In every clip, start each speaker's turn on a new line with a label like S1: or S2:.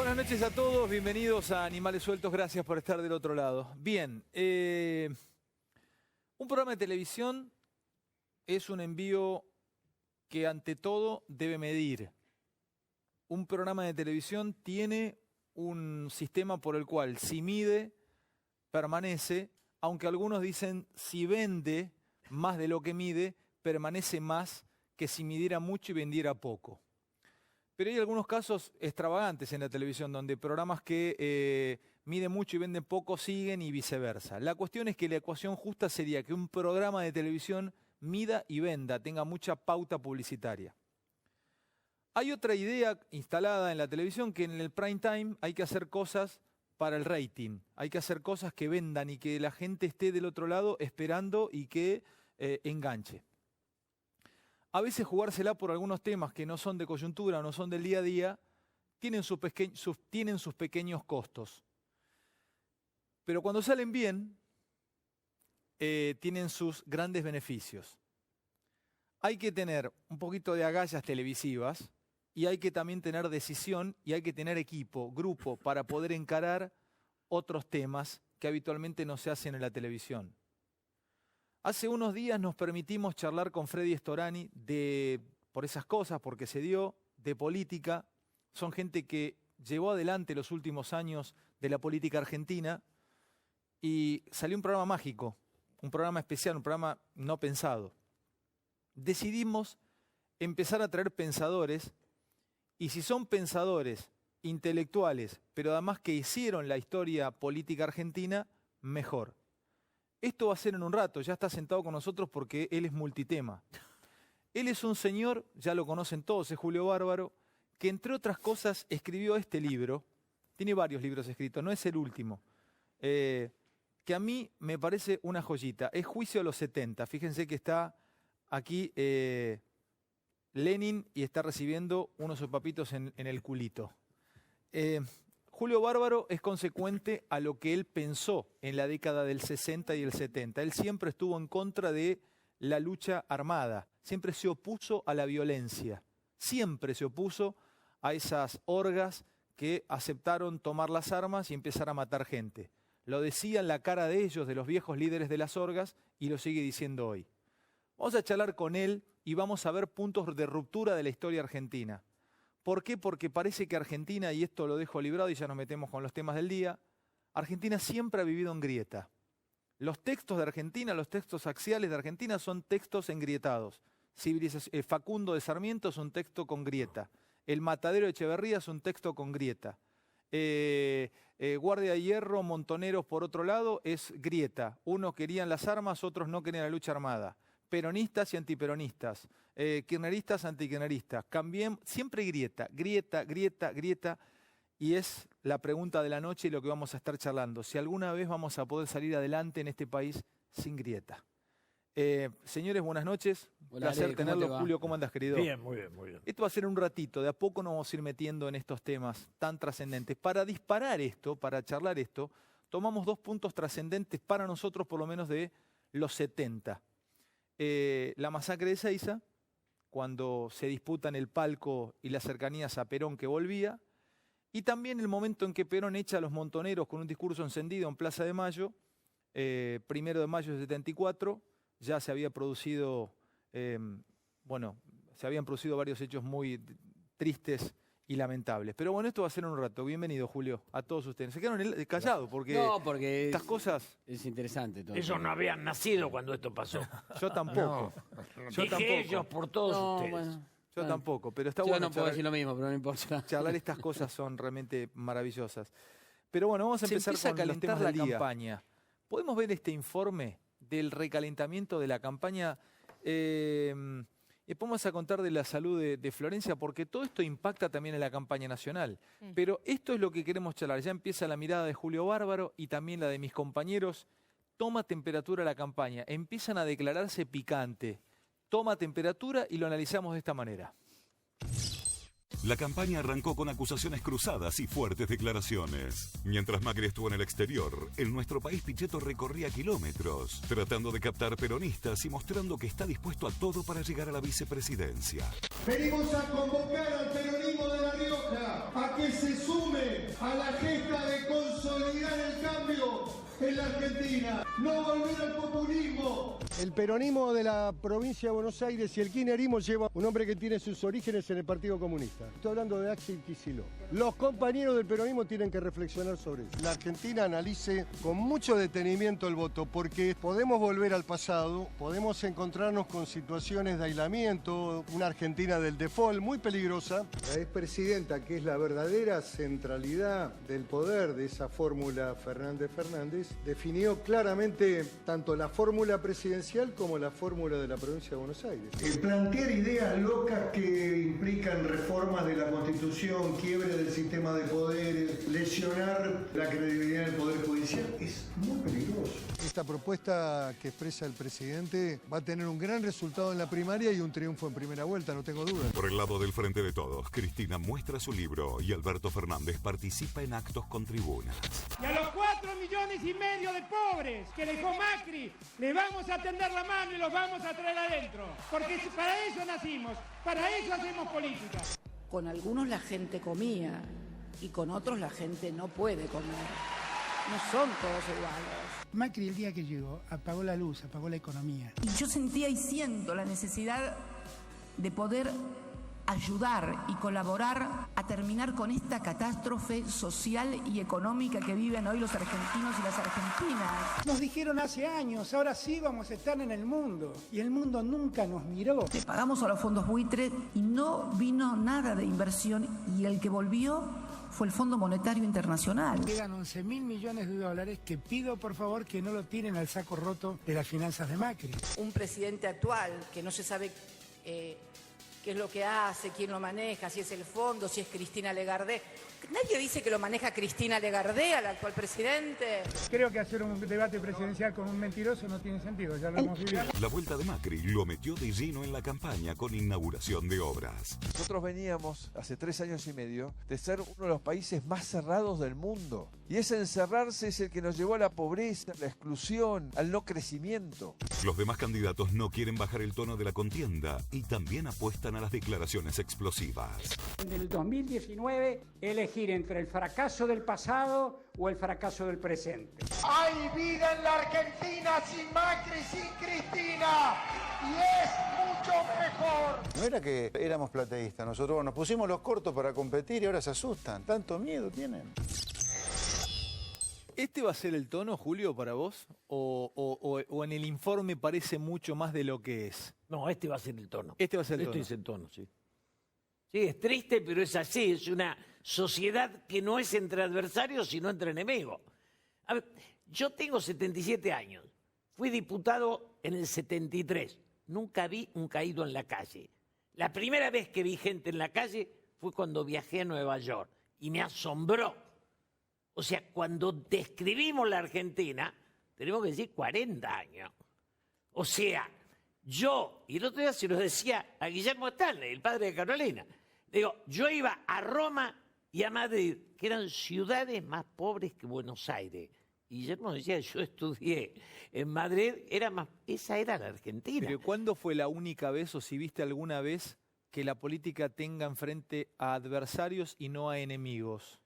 S1: Buenas noches a todos, bienvenidos a Animales Sueltos, gracias por estar del otro lado. Bien, un programa de televisión es un envío que ante todo debe medir. Un programa de televisión tiene un sistema por el cual si mide, permanece, aunque algunos dicen si vende más de lo que mide, permanece más que si midiera mucho y vendiera poco. Pero hay algunos casos extravagantes en la televisión, donde programas que miden mucho y venden poco siguen y viceversa. La cuestión es que la ecuación justa sería que un programa de televisión mida y venda, tenga mucha pauta publicitaria. Hay otra idea instalada en la televisión, que en el prime time hay que hacer cosas para el rating, hay que hacer cosas que vendan y que la gente esté del otro lado esperando y que enganche. A veces jugársela por algunos temas que no son de coyuntura o no son del día a día, tienen sus pequeños costos. Pero cuando salen bien, tienen sus grandes beneficios. Hay que tener un poquito de agallas televisivas y hay que también tener decisión y hay que tener equipo, grupo, para poder encarar otros temas que habitualmente no se hacen en la televisión. Hace unos días nos permitimos charlar con Freddy Storani por esas cosas, porque se dio, de política. Son gente que llevó adelante los últimos años de la política argentina y salió un programa mágico, un programa especial, un programa no pensado. Decidimos empezar a traer pensadores y si son pensadores intelectuales, pero además que hicieron la historia política argentina, mejor. Esto va a ser en un rato, ya está sentado con nosotros porque él es multitema. Él es un señor, ya lo conocen todos, es Julio Bárbaro, que entre otras cosas escribió este libro, tiene varios libros escritos, no es el último, que a mí me parece una joyita, es Juicio a los 70, fíjense que está aquí Lenin y está recibiendo unos sopapitos en el culito. Julio Bárbaro es consecuente a lo que él pensó en la década del 60 y el 70. Él siempre estuvo en contra de la lucha armada, siempre se opuso a la violencia, siempre se opuso a esas orgas que aceptaron tomar las armas y empezar a matar gente. Lo decía en la cara de ellos, de los viejos líderes de las orgas, y lo sigue diciendo hoy. Vamos a charlar con él y vamos a ver puntos de ruptura de la historia argentina. ¿Por qué? Porque parece que Argentina, y esto lo dejo librado y ya nos metemos con los temas del día, Argentina siempre ha vivido en grieta. Los textos de Argentina, los textos axiales de Argentina son textos engrietados. Facundo de Sarmiento es un texto con grieta. El Matadero de Echeverría es un texto con grieta. Guardia de Hierro, Montoneros por otro lado es grieta. Unos querían las armas, otros no querían la lucha armada. Peronistas y antiperonistas, kirchneristas, antikirchneristas, siempre grieta, y es la pregunta de la noche y lo que vamos a estar charlando, si alguna vez vamos a poder salir adelante en este país sin grieta. Señores, buenas noches,
S2: Hola,
S1: placer tenerlo. Julio, ¿cómo andas, querido?
S3: Bien, muy bien, muy bien.
S1: Esto va a ser un ratito, de a poco nos vamos a ir metiendo en estos temas tan trascendentes. Para disparar esto, para charlar esto, tomamos dos puntos trascendentes para nosotros, por lo menos de los 70. La masacre de Ezeiza, cuando se disputan el palco y las cercanías a Perón que volvía, y también el momento en que Perón echa a los montoneros con un discurso encendido en Plaza de Mayo, 1 de mayo de 74, ya se había producido, se habían producido varios hechos muy tristes y lamentables. Pero bueno, esto va a ser en un rato. Bienvenido, Julio, a todos ustedes. Se quedaron callados porque, estas cosas...
S2: Es interesante todo.
S3: Ellos no habían nacido cuando esto pasó.
S1: Yo tampoco.
S3: Dije ellos por todos ustedes.
S2: Bueno,
S1: Yo tampoco, pero está
S2: yo
S1: bueno.
S2: no puedo decir lo mismo, pero no importa.
S1: Charlar estas cosas son realmente maravillosas. Pero bueno, vamos a empezar con los temas de la campaña. ¿Podemos ver este informe del recalentamiento de la campaña? Y vamos a contar de la salud de Florencia, porque todo esto impacta también en la campaña nacional. Pero esto es lo que queremos charlar. Ya empieza la mirada de Julio Bárbaro y también la de mis compañeros. Toma temperatura la campaña. Empiezan a declararse picante. Toma temperatura y lo analizamos de esta manera.
S4: La campaña arrancó con acusaciones cruzadas y fuertes declaraciones. Mientras Macri estuvo en el exterior, en nuestro país Pichetto recorría kilómetros, tratando de captar peronistas y mostrando que está dispuesto a todo para llegar a la vicepresidencia.
S5: Venimos a convocar al peronismo de La Rioja a que se sume a la gesta de consolidar el cambio en la Argentina, no volver al populismo.
S6: El peronismo de la provincia de Buenos Aires y el kirchnerismo lleva un hombre que tiene sus orígenes en el Partido Comunista. Estoy hablando de Axel Kicillof. Los compañeros del peronismo tienen que reflexionar sobre eso. La Argentina analice con mucho detenimiento el voto, porque podemos volver al pasado, podemos encontrarnos con situaciones de aislamiento, una Argentina del default muy peligrosa. La expresidenta, que es la verdadera centralidad del poder de esa fórmula Fernández-Fernández, definió claramente tanto la fórmula presidencial como la fórmula de la provincia de Buenos Aires.
S5: Plantear ideas locas que implican reformas de la Constitución, quiebre del sistema de poderes, lesionar la credibilidad del Poder Judicial, es muy peligroso.
S6: Esta propuesta que expresa el presidente va a tener un gran resultado en la primaria y un triunfo en primera vuelta, no tengo duda.
S4: Por el lado del Frente de Todos, Cristina muestra su libro y Alberto Fernández participa en actos con tribunas.
S7: Y a los 4,5 millones de pobres que dejó Macri, le vamos a tender la mano y los vamos a traer adentro. Porque para eso nacimos, para eso hacemos política.
S8: Con algunos la gente comía y con otros la gente no puede comer. No son todos iguales.
S9: Macri el día que llegó apagó la luz, apagó la economía.
S8: Y yo sentía y siento la necesidad de poder ayudar y colaborar a terminar con esta catástrofe social y económica que viven hoy los argentinos y las argentinas.
S9: Nos dijeron hace años, ahora sí vamos a estar en el mundo. Y el mundo nunca nos miró.
S8: Le pagamos a los fondos buitre y no vino nada de inversión, y el que volvió fue el Fondo Monetario Internacional.
S9: Quedan 11.000 millones de dólares que pido por favor que no lo tiren al saco roto de las finanzas de Macri.
S8: Un presidente actual que no se sabe qué es lo que hace, quién lo maneja, si es el fondo, si es Cristina Legardé. Nadie dice que lo maneja Cristina Legardé al actual presidente.
S9: Creo que hacer un debate presidencial con un mentiroso no tiene sentido, ya lo hemos vivido.
S4: La vuelta de Macri lo metió de lleno en la campaña con inauguración de obras.
S10: Nosotros veníamos hace 3 años y medio de ser uno de los países más cerrados del mundo. Y ese encerrarse es el que nos llevó a la pobreza, a la exclusión, al no crecimiento.
S4: Los demás candidatos no quieren bajar el tono de la contienda y también apuestan a las declaraciones explosivas.
S7: En el 2019, elegir entre el fracaso del pasado o el fracaso del presente.
S5: Hay vida en la Argentina sin Macri, sin Cristina, y es mucho mejor.
S6: No era que éramos plateístas, nosotros nos pusimos los cortos para competir y ahora se asustan. ¿Tanto miedo tienen?
S1: ¿Este va a ser el tono, Julio, para vos? ¿O en el informe parece mucho más de lo que es?
S3: No, este va a ser el tono.
S1: Este va a ser el tono.
S3: Este es el tono, sí. Sí, es triste, pero es así. Es una sociedad que no es entre adversarios, sino entre enemigos. A ver, yo tengo 77 años. Fui diputado en el 73. Nunca vi un caído en la calle. La primera vez que vi gente en la calle fue cuando viajé a Nueva York. Y me asombró. O sea, cuando describimos la Argentina, tenemos que decir 40 años. O sea, yo, y el otro día se lo decía a Guillermo Stanley, el padre de Carolina, digo, yo iba a Roma y a Madrid, que eran ciudades más pobres que Buenos Aires. Y Guillermo decía, yo estudié en Madrid, esa era la Argentina.
S1: Pero ¿cuándo fue la única vez, o si viste alguna vez, que la política tenga enfrente a adversarios y no a enemigos?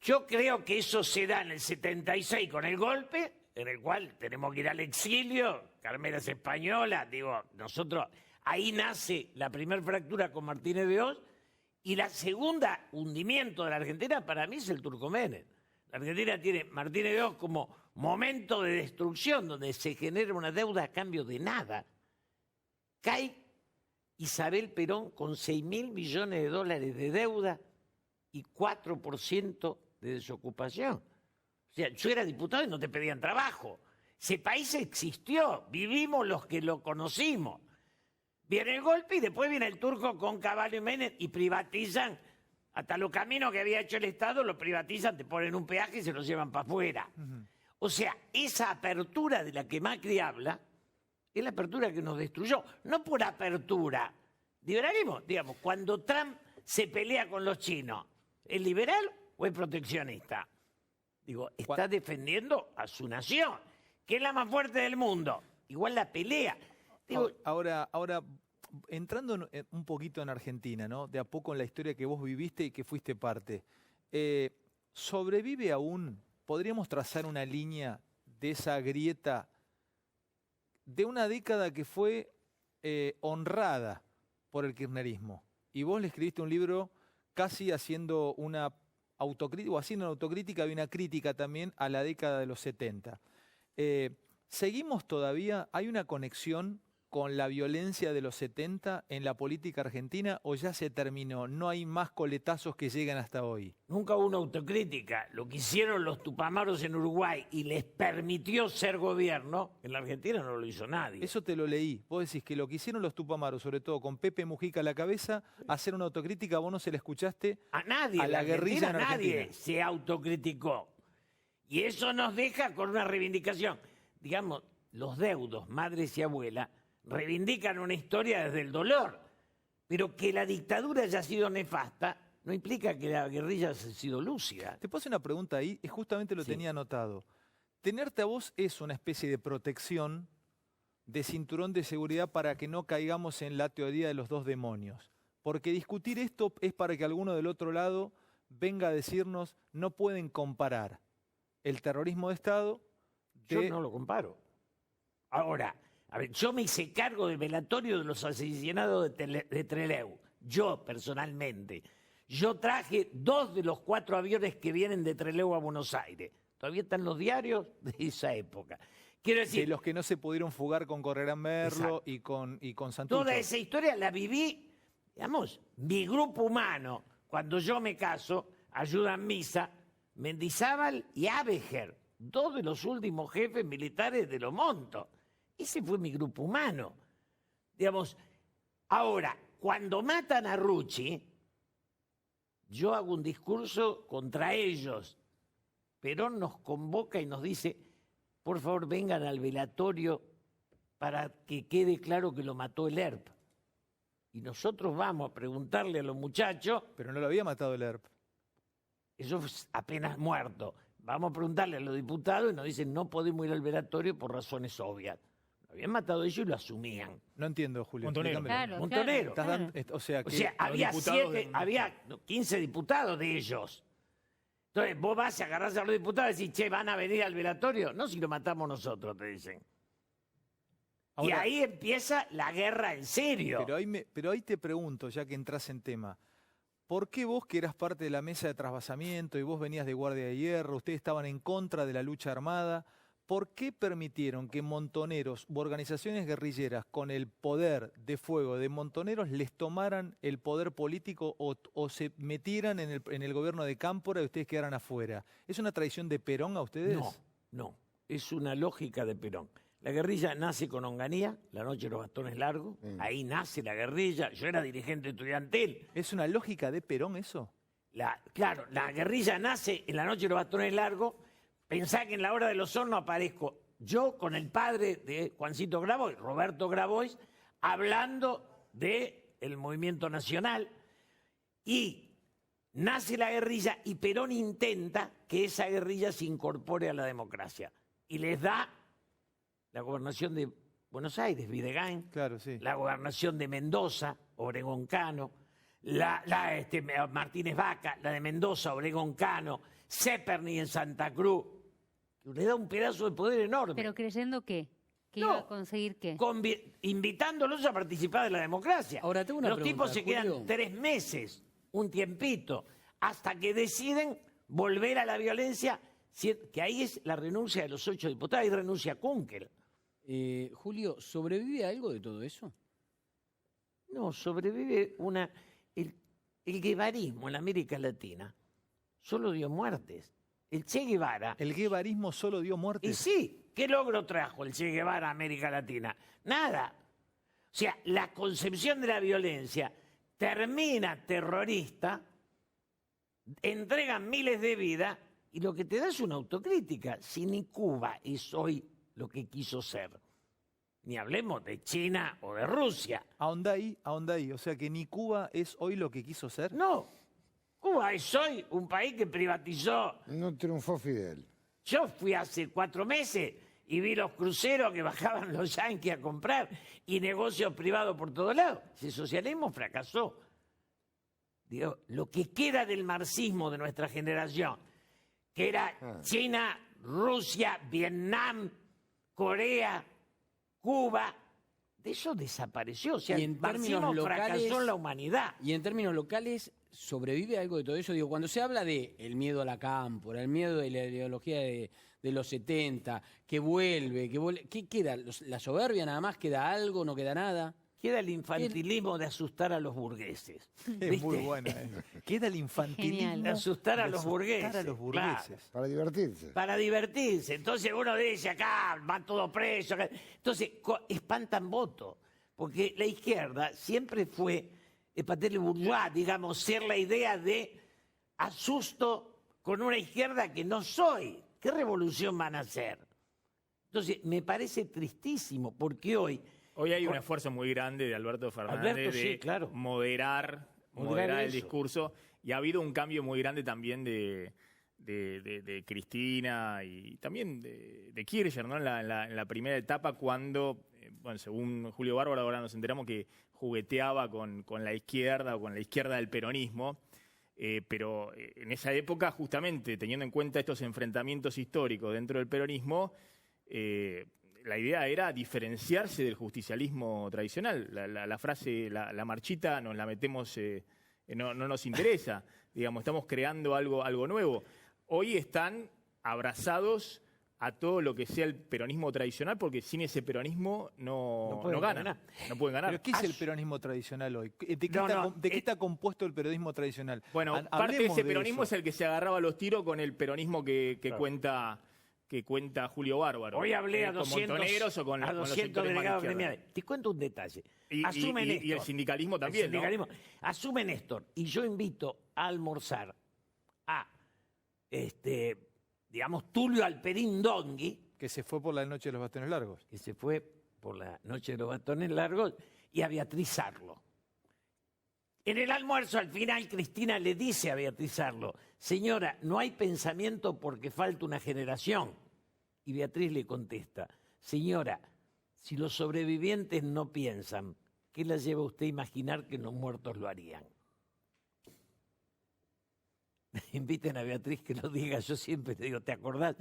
S3: Yo creo que eso se da en el 76 con el golpe, en el cual tenemos que ir al exilio, Carmela es española, digo, nosotros, ahí nace la primera fractura con Martínez de Oz, y la segunda hundimiento de la Argentina para mí es el Turco Menem. La Argentina tiene Martínez de Oz como momento de destrucción, donde se genera una deuda a cambio de nada. Cae Isabel Perón con 6.000 millones de dólares de deuda y 4% de desocupación. O sea, yo era diputado y no te pedían trabajo. Ese país existió, vivimos los que lo conocimos. Viene el golpe y después viene el Turco con Cavallo y Menem y privatizan hasta los caminos que había hecho el Estado, los privatizan, te ponen un peaje y se los llevan para afuera. O sea, esa apertura de la que Macri habla es la apertura que nos destruyó. No por apertura. Liberalismo, digamos, cuando Trump se pelea con los chinos, ¿es liberal o es proteccionista? Digo, está defendiendo a su nación, que es la más fuerte del mundo. Igual la pelea. Digo,
S1: Ahora, entrando un poquito en Argentina, ¿no? De a poco en la historia que vos viviste y que fuiste parte, ¿sobrevive aún? ¿Podríamos trazar una línea de esa grieta de una década que fue honrada por el kirchnerismo? Y vos le escribiste un libro casi haciendo una autocrítica y una crítica también a la década de los 70. ¿Seguimos todavía? ¿Hay una conexión con la violencia de los 70 en la política argentina o ya se terminó? ¿No hay más coletazos que llegan hasta hoy?
S3: Nunca hubo una autocrítica. Lo que hicieron los tupamaros en Uruguay y les permitió ser gobierno, en la Argentina no lo hizo nadie.
S1: Eso te lo leí. Vos decís que lo que hicieron los tupamaros, sobre todo con Pepe Mujica a la cabeza, hacer una autocrítica, vos no se la escuchaste
S3: a nadie.
S1: A la guerrilla en Argentina.
S3: Nadie se autocriticó. Y eso nos deja con una reivindicación. Digamos, los deudos, madres y abuelas, reivindican una historia desde el dolor, pero que la dictadura haya sido nefasta no implica que la guerrilla haya sido lúcida.
S1: Te puedo hacer una pregunta ahí, y justamente lo tenía anotado. Tenerte a vos es una especie de protección, de cinturón de seguridad para que no caigamos en la teoría de los dos demonios. Porque discutir esto es para que alguno del otro lado venga a decirnos no pueden comparar el terrorismo de Estado.
S3: Yo no lo comparo. Ahora, a ver, yo me hice cargo del velatorio de los asesinados de Trelew. Yo, personalmente. Yo traje 2 de los 4 aviones que vienen de Trelew a Buenos Aires. Todavía están los diarios de esa época. Quiero decir,
S1: de los que no se pudieron fugar con Correrán Merlo y con Santucho.
S3: Toda esa historia la viví, digamos, mi grupo humano. Cuando yo me caso, ayudan Misa, Mendizábal y Abeger, 2 de los últimos jefes militares de los Montos. Ese fue mi grupo humano. Digamos, ahora, cuando matan a Rucci, yo hago un discurso contra ellos. Perón nos convoca y nos dice, por favor, vengan al velatorio para que quede claro que lo mató el ERP. Y nosotros vamos a preguntarle a los muchachos...
S1: Pero no lo había matado el ERP.
S3: Eso es apenas muerto. Vamos a preguntarle a los diputados y nos dicen, no podemos ir al velatorio por razones obvias. Habían matado ellos y lo asumían.
S1: No entiendo, Julio.
S11: Montonero.
S3: Montonero.
S11: Claro.
S1: O sea,
S3: había 15 diputados de ellos. Entonces, vos vas a agarrarse a los diputados y decís, che, ¿van a venir al velatorio? No, si lo matamos nosotros, te dicen. Ahora, y ahí empieza la guerra en serio.
S1: Pero ahí te pregunto, ya que entras en tema, ¿por qué vos, que eras parte de la mesa de trasvasamiento y vos venías de Guardia de Hierro, ustedes estaban en contra de la lucha armada, ¿por qué permitieron que montoneros u organizaciones guerrilleras con el poder de fuego de montoneros les tomaran el poder político o se metieran en el gobierno de Cámpora y ustedes quedaran afuera? ¿Es una traición de Perón a ustedes?
S3: No. Es una lógica de Perón. La guerrilla nace con Onganía, la noche de los bastones largos. Ahí nace la guerrilla. Yo era dirigente estudiantil.
S1: ¿Es una lógica de Perón eso?
S3: Claro, la guerrilla nace en la noche de los bastones largos. Pensá que en la hora de los hornos aparezco yo con el padre de Juancito Grabois, Roberto Grabois, hablando del movimiento nacional. Y nace la guerrilla y Perón intenta que esa guerrilla se incorpore a la democracia. Y les da la gobernación de Buenos Aires, Videgain,
S1: claro, sí.
S3: La gobernación de Mendoza, Obregón Cano, Martínez Vaca, la de Mendoza, Obregón Cano, Zeperny en Santa Cruz. Le da un pedazo de poder enorme.
S11: ¿Pero creyendo qué? ¿Que iba a conseguir qué?
S3: Invitándolos a participar de la democracia.
S2: Ahora tengo una
S3: Los
S2: pregunta,
S3: tipos se
S2: Julio.
S3: quedan 3 meses, un tiempito, hasta que deciden volver a la violencia, que ahí es la renuncia de los 8 diputados, y renuncia Kunkel.
S2: Julio, ¿sobrevive algo de todo eso?
S3: No, sobrevive el guevarismo en América Latina. Solo dio muertes. El Che Guevara...
S1: ¿El guevarismo solo dio muertes?
S3: Y sí, ¿qué logro trajo el Che Guevara a América Latina? Nada. O sea, la concepción de la violencia termina terrorista, entregan miles de vidas y lo que te da es una autocrítica. Si ni Cuba es hoy lo que quiso ser, ni hablemos de China o de Rusia.
S1: Ahonda ahí. O sea, que ni Cuba es hoy lo que quiso ser.
S3: No. Cuba es hoy un país que privatizó.
S12: No triunfó Fidel.
S3: Yo fui hace 4 meses y vi los cruceros que bajaban los yanquis a comprar y negocios privados por todos lados. Ese socialismo fracasó. Digo, lo que queda del marxismo de nuestra generación, que era China, Rusia, Vietnam, Corea, Cuba, de eso desapareció. O sea,
S2: Y
S3: el
S2: en términos
S3: marxismo
S2: locales,
S3: fracasó en la humanidad.
S2: Y en términos locales, ¿sobrevive algo de todo eso? Digo, cuando se habla de el miedo a la cámpora, el miedo de la ideología de los 70, que vuelve, ¿qué queda? ¿La soberbia nada más? ¿Queda algo? ¿No queda nada?
S3: Queda el infantilismo de asustar a los burgueses.
S1: Es muy buena. Queda el infantilismo
S11: Genial.
S3: De asustar a los burgueses.
S1: Asustar a los burgueses.
S6: Para divertirse.
S3: Para divertirse. Entonces uno dice, acá van todos presos. Entonces espantan votos. Porque la izquierda siempre fue, patel bourgeois, digamos, ser la idea de asusto con una izquierda que no soy. ¿Qué revolución van a hacer? Entonces me parece tristísimo porque hoy
S12: hay un esfuerzo muy grande de Alberto Fernández de moderar el discurso, y ha habido un cambio muy grande también de Cristina y también de Kirchner, ¿no? En la primera etapa, cuando, según Julio Bárbaro, ahora nos enteramos que jugueteaba con la izquierda o con la izquierda del peronismo, pero en esa época, justamente teniendo en cuenta estos enfrentamientos históricos dentro del peronismo, la idea era diferenciarse del justicialismo tradicional. La frase, la marchita, nos la metemos, no nos interesa. Digamos, estamos creando algo nuevo. Hoy están abrazados a todo lo que sea el peronismo tradicional, porque sin ese peronismo no ganan. No pueden ganar.
S1: ¿Pero qué es el peronismo tradicional hoy? ¿De qué está compuesto el peronismo tradicional?
S12: Bueno, parte de ese peronismo es el que se agarraba a los tiros con el peronismo que cuenta Julio Bárbaro.
S3: Hoy hablé a 200,
S12: con Montoneros o con
S3: a 200 delegados gremiales. Te cuento un detalle.
S12: Y el sindicalismo también,
S3: el sindicalismo, ¿no? Asume Néstor. Y yo invito a almorzar a, digamos, Tulio Alperín Dongui.
S1: Que se fue por la noche de los bastones largos.
S3: Que se fue por la noche de los bastones largos, y a Beatriz Arlo. En el almuerzo, al final, Cristina le dice a Beatriz Arlo: señora, no hay pensamiento porque falta una generación. Y Beatriz le contesta: señora, si los sobrevivientes no piensan, ¿qué la lleva usted a imaginar que los muertos lo harían? Inviten a Beatriz que lo diga. Yo siempre te digo, ¿te acordás?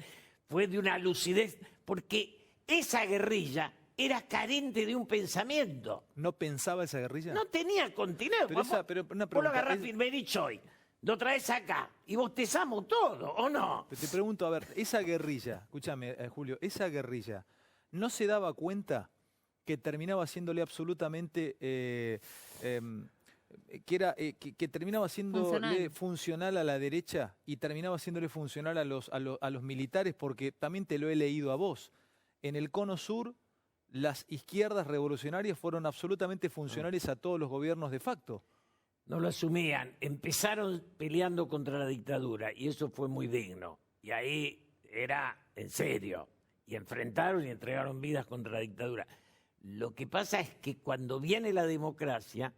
S3: Fue de una lucidez, porque esa guerrilla era carente de un pensamiento.
S1: ¿No pensaba esa guerrilla?
S3: No tenía continuidad.
S1: Pero una
S3: vos lo
S1: pregunta,
S3: agarrás Firmenich hoy, lo traes acá y bostezamos todo, ¿o no?
S1: Te pregunto, a ver, esa guerrilla, escúchame, Julio, esa guerrilla, ¿no se daba cuenta que terminaba haciéndole absolutamente... que terminaba haciéndole funcional a la derecha y terminaba haciéndole funcional a los militares? Porque también te lo he leído a vos. En el Cono Sur, las izquierdas revolucionarias fueron absolutamente funcionales a todos los gobiernos de facto.
S3: No lo asumían. Empezaron peleando contra la dictadura y eso fue muy digno. Y ahí era en serio. Y enfrentaron y entregaron vidas contra la dictadura. Lo que pasa es que cuando viene la democracia,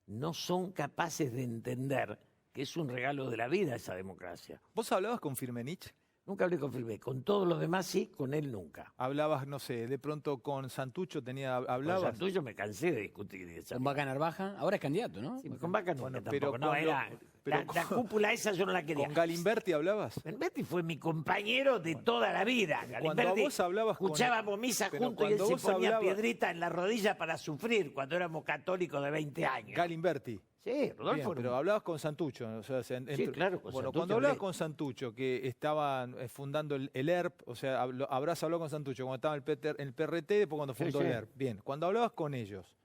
S3: no son capaces de entender que es un regalo de la vida esa democracia.
S1: ¿Vos hablabas con Firmenich?
S3: Nunca hablé con Firmenich. Con todos los demás sí, con él nunca.
S1: Hablabas, no sé, de pronto con Santucho hablabas.
S3: Con Santucho me cansé de discutir.
S2: Con Vaca Narvaja, ahora es candidato, ¿no?
S3: Sí, con Vaca nunca tampoco.
S1: Pero
S3: no, la cúpula esa yo no la quería.
S1: ¿Con Galimberti hablabas?
S3: Galimberti fue mi compañero de toda la vida.
S1: Cuando vos hablabas
S3: escuchábamos misa juntos y él se ponía piedrita en la rodilla para sufrir cuando éramos católicos de 20 años.
S1: Galimberti.
S3: Sí, Rodolfo.
S1: Bien, pero hablabas con Santucho. O sea,
S3: sí, claro, con
S1: bueno,
S3: Santucho
S1: cuando hablabas con Santucho, que estaban fundando el ERP, o sea, habrás hablado con Santucho cuando estaba en el PRT, después cuando fundó el ERP. Bien, cuando hablabas con ellos,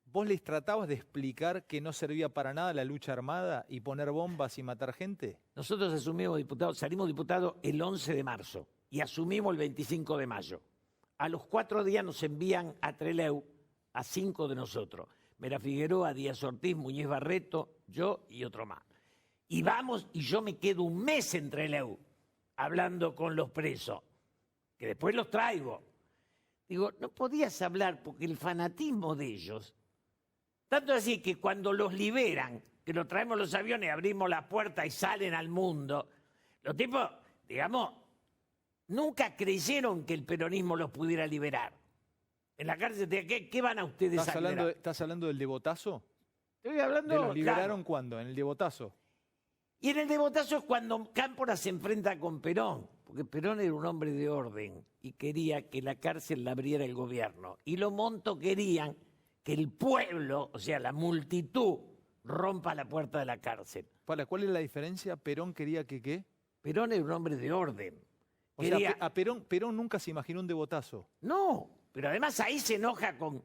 S1: ¿vos les tratabas de explicar que no servía para nada la lucha armada y poner bombas y matar gente?
S3: Nosotros salimos diputados el 11 de marzo y asumimos el 25 de mayo. A los 4 días nos envían a Trelew a 5 de nosotros. Mera Figueroa, Díaz Ortiz, Muñiz Barreto, yo y otro más. Y vamos, y yo me quedo un mes en Trelew hablando con los presos, que después los traigo. Digo, no podías hablar porque el fanatismo de ellos, tanto así que cuando los liberan, que los traemos los aviones, abrimos la puerta y salen al mundo, los tipos, digamos, nunca creyeron que el peronismo los pudiera liberar. En la cárcel, ¿qué van a ustedes a liberar?
S1: ¿Estás hablando del devotazo?
S3: Estoy hablando,
S1: ¿Los liberaron
S3: claro.
S1: cuándo? ¿En el devotazo?
S3: Y en el devotazo es cuando Cámpora se enfrenta con Perón, porque Perón era un hombre de orden y quería que la cárcel la abriera el gobierno. Y los Montos querían que el pueblo, o sea, la multitud, rompa la puerta de la cárcel.
S1: ¿Cuál es la diferencia? ¿Perón quería que qué?
S3: Perón era un hombre de orden.
S1: O sea, a Perón nunca se imaginó un devotazo.
S3: No, pero además ahí se enoja con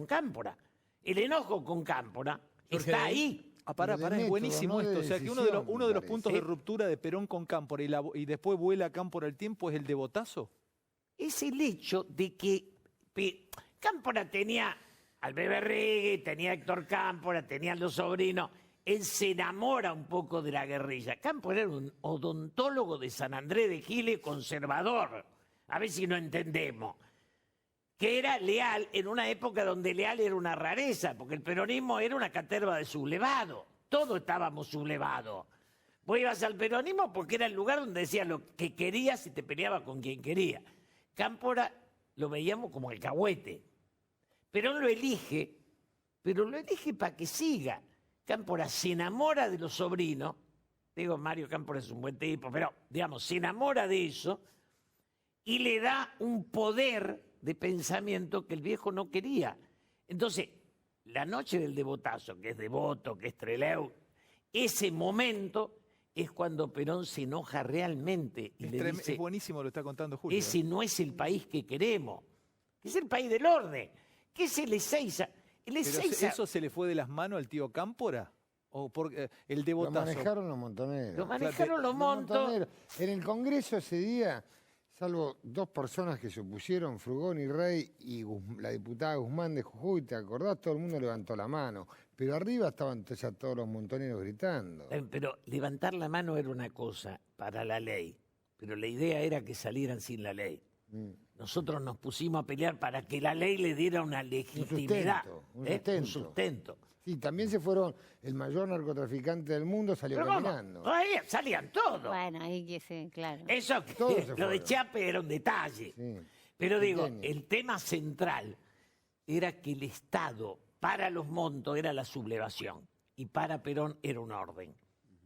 S3: Cámpora. El enojo con Cámpora está ahí.
S1: Pará, es buenísimo esto. O sea, que uno de los puntos de ruptura de Perón con Cámpora y después vuela Cámpora el tiempo es el devotazo.
S3: Es el hecho de que Cámpora tenía al Bebe Regui, tenía a Héctor Cámpora, tenía a los sobrinos. Él se enamora un poco de la guerrilla. Cámpora era un odontólogo de San Andrés de Giles conservador. A ver si no entendemos. Que era leal en una época donde leal era una rareza, porque el peronismo era una caterva de sublevado. Todos estábamos sublevados. Vos ibas al peronismo porque era el lugar donde decías lo que querías y te peleabas con quien quería. Cámpora lo veíamos como alcahuete. Perón lo elige, pero lo elige para que siga. Cámpora se enamora de los sobrinos. Digo, Mario Cámpora es un buen tipo, pero, digamos, se enamora de eso y le da un poder de pensamiento que el viejo no quería. Entonces, la noche del devotazo, que es Devoto, que es Trelew, ese momento es cuando Perón se enoja realmente y le dice,
S1: es buenísimo lo está contando Julio.
S3: ese no es el país que queremos, que es el país del orden, que es el Ezeiza.
S1: ¿Pero eso se le fue de las manos al tío Cámpora? ¿O porque el devotazo?
S13: Lo manejaron los montoneros.
S3: Lo manejaron los montoneros.
S13: En el Congreso ese día, salvo dos personas que se opusieron, Frugón y Rey y la diputada Guzmán de Jujuy, ¿te acordás? Todo el mundo levantó la mano. Pero arriba estaban ya todos los montoneros gritando.
S3: Pero levantar la mano era una cosa para la ley, pero la idea era que salieran sin la ley. Nosotros nos pusimos a pelear para que la ley le diera una legitimidad, un sustento.
S13: Sí, también se fueron, el mayor narcotraficante del mundo salió
S3: ¿Pero
S13: caminando.
S3: Ahí salían todos.
S11: Bueno, ahí que sí, claro.
S3: Eso, lo de Chiappe era un detalle. Sí. Pero digo, el tema central era que el Estado, para los Montos, era la sublevación y para Perón era un orden.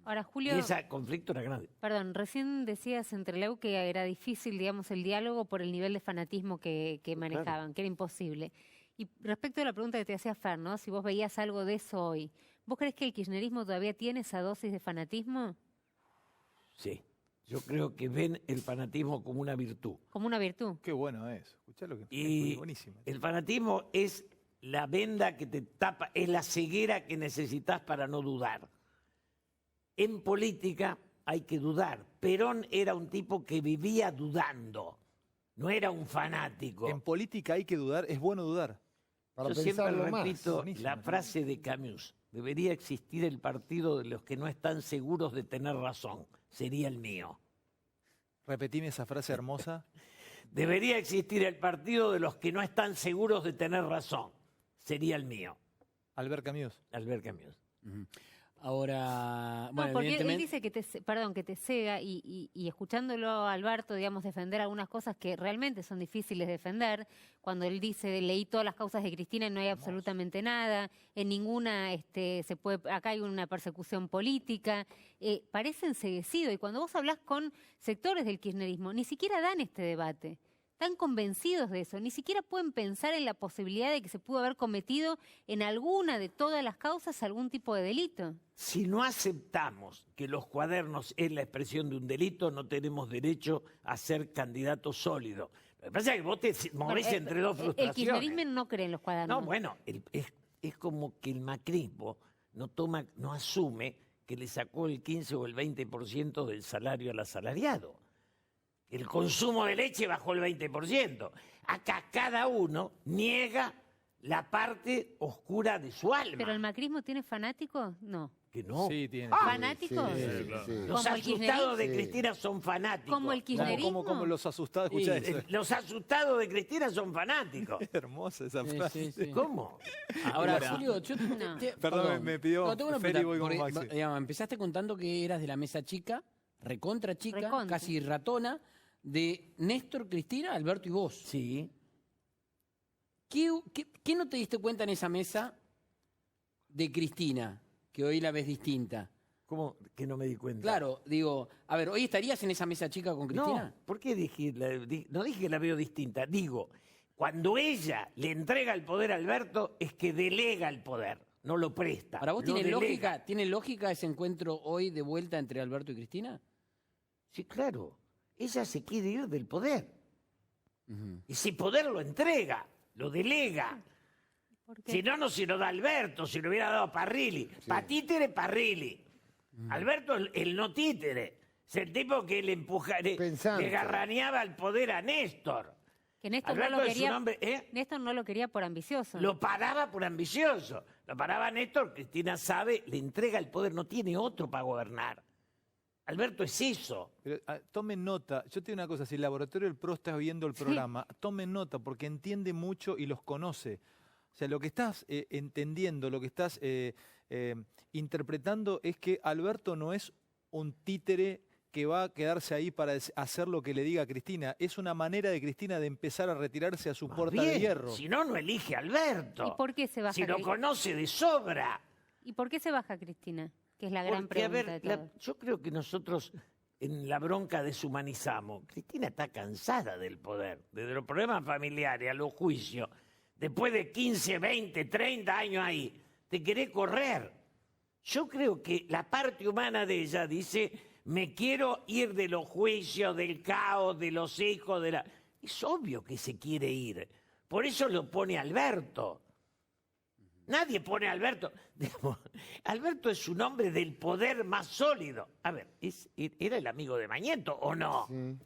S11: Ahora, Julio,
S3: y ese conflicto era grande.
S11: Perdón, recién decías en Trelew que era difícil, digamos, el diálogo por el nivel de fanatismo que manejaban, claro, que era imposible. Y respecto a la pregunta que te hacía Fer, ¿no? Si vos veías algo de eso hoy, ¿vos crees que el kirchnerismo todavía tiene esa dosis de fanatismo?
S3: Sí, yo creo que ven el fanatismo como una virtud.
S11: Como una virtud.
S1: Qué bueno es. Escuchá lo que
S3: es buenísimo. El fanatismo es la venda que te tapa, es la ceguera que necesitas para no dudar. En política hay que dudar. Perón era un tipo que vivía dudando, no era un fanático.
S1: En política hay que dudar, es bueno dudar.
S3: Yo siempre repito la frase de Camus, debería existir el partido de los que no están seguros de tener razón, sería el mío.
S1: Repetime esa frase hermosa.
S3: Debería existir el partido de los que no están seguros de tener razón, sería el mío.
S1: Albert Camus.
S3: Albert Camus.
S2: Ahora,
S11: bueno, no, porque él dice que te cega y escuchándolo a Alberto, digamos, defender algunas cosas que realmente son difíciles de defender, cuando él dice, leí todas las causas de Cristina y no hay absolutamente nada, en ninguna acá hay una persecución política, parece enceguecido, y cuando vos hablás con sectores del kirchnerismo, ni siquiera dan este debate. Están convencidos de eso, ni siquiera pueden pensar en la posibilidad de que se pudo haber cometido en alguna de todas las causas algún tipo de delito.
S3: Si no aceptamos que los cuadernos es la expresión de un delito, no tenemos derecho a ser candidatos sólidos. Lo que pasa es que vos te movés entre dos frustraciones.
S11: El kirchnerismo no cree en los cuadernos.
S3: No, bueno, es como que el macrismo no asume que le sacó el 15 o el 20% del salario al asalariado. El consumo de leche bajó el 20%. Acá cada uno niega la parte oscura de su alma.
S11: ¿Pero el macrismo tiene fanáticos? No.
S3: Que no.
S1: Sí, tiene.
S11: ¿Fanáticos?
S3: Sí, claro. Los asustados de Cristina son fanáticos.
S11: ¿Como el kirchnerismo?
S1: Como los asustados, escuchá eso.
S3: Los asustados de Cristina son fanáticos.
S1: Es hermosa esa frase.
S2: Sí.
S3: ¿Cómo?
S2: Ahora, Julio,
S1: Perdón, me pidió Feli, voy con Maxi.
S2: Empezaste contando que eras de la mesa chica, recontra chica, casi ratona, de Néstor, Cristina, Alberto y vos.
S3: Sí.
S2: ¿Qué no te diste cuenta en esa mesa de Cristina, que hoy la ves distinta?
S3: ¿Cómo que no me di cuenta?
S2: Claro, digo, a ver, ¿hoy estarías en esa mesa chica con Cristina?
S3: No, ¿por qué no dije que la veo distinta? Digo, cuando ella le entrega el poder a Alberto, es que delega el poder, no lo presta.
S2: ¿Para vos
S3: lo delega.
S2: tiene lógica ese encuentro hoy de vuelta entre Alberto y Cristina?
S3: Sí, claro. Ella se quiere ir del poder. Y si poder lo entrega, lo delega. Si no, no se lo da a Alberto, si lo hubiera dado a Parrilli. Pa' títere, Parrilli. Alberto es el no títere. Es el tipo que le le garraneaba el poder a Néstor.
S11: Que Néstor
S3: Alberto
S11: no lo
S3: es un
S11: quería,
S3: hombre,
S11: Néstor no lo quería por ambicioso.
S3: Lo paraba por ambicioso. Lo paraba Néstor, Cristina sabe, le entrega el poder, no tiene otro para gobernar. Alberto es eso.
S1: Pero tomen nota, yo te digo una cosa, si el Laboratorio del PRO está viendo el programa, tomen nota porque entiende mucho y los conoce. O sea, lo que estás entendiendo, lo que estás interpretando es que Alberto no es un títere que va a quedarse ahí para hacer lo que le diga a Cristina. Es una manera de Cristina de empezar a retirarse a su puerta de hierro.
S3: Si no, no elige a Alberto.
S11: ¿Y por qué se baja?
S3: Si lo conoce de sobra.
S11: ¿Y por qué se baja Cristina? Que es la gran
S3: Porque,
S11: pregunta
S3: a ver,
S11: de todo.
S3: yo creo que nosotros en la bronca deshumanizamos. Cristina está cansada del poder, desde los problemas familiares a los juicios. Después de 15, 20, 30 años ahí, te querés correr. Yo creo que la parte humana de ella dice, me quiero ir de los juicios, del caos, de los hijos, de la... Es obvio que se quiere ir. Por eso lo pone Alberto. Nadie pone a Alberto. Digamos, Alberto es un hombre del poder más sólido. A ver, ¿era el amigo de Mañeto o no?
S13: Sí.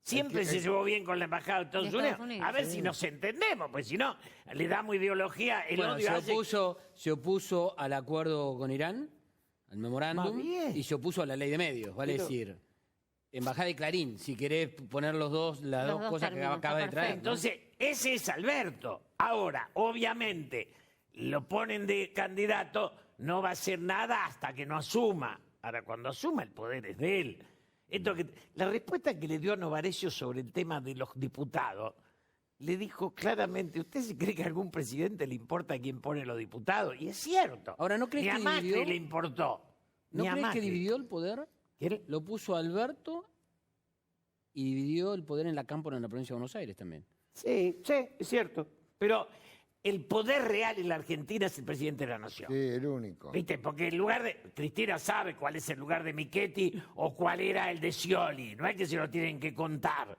S3: Siempre se llevó bien con la embajada de Estados Unidos. A ver si nos entendemos, pues si no, le damos ideología, el
S2: Bueno,
S3: odio
S2: se opuso al acuerdo con Irán, al memorándum,
S3: Más bien.
S2: y se opuso a la ley de medios, vale
S3: Pero-
S2: decir. Embajada y Clarín, si querés poner las dos
S11: dos
S2: cosas que
S11: términos,
S2: acaba de
S11: está
S2: traer. ¿no?
S3: Entonces, ese es Alberto. Ahora, obviamente, lo ponen de candidato, no va a hacer nada hasta que no asuma. Ahora, cuando asuma, el poder es de él. La respuesta que le dio a Novarecio sobre el tema de los diputados, le dijo claramente, ¿usted se cree que a algún presidente le importa quién pone los diputados? Y es cierto.
S2: Ahora, ¿no crees
S3: Ni a
S2: que
S3: Macri
S2: dividió?
S3: le importó.
S2: ¿No
S3: Ni a
S2: crees que
S3: Macri.
S2: dividió el poder?
S3: ¿Quiere?
S2: Lo puso Alberto y dividió el poder en la Cámpora en la provincia de Buenos Aires también.
S3: Sí, es cierto. Pero el poder real en la Argentina es el presidente de la Nación.
S13: Sí, el único.
S3: ¿Viste? Porque el lugar de... Cristina sabe cuál es el lugar de Michetti o cuál era el de Scioli. No es que se lo tienen que contar.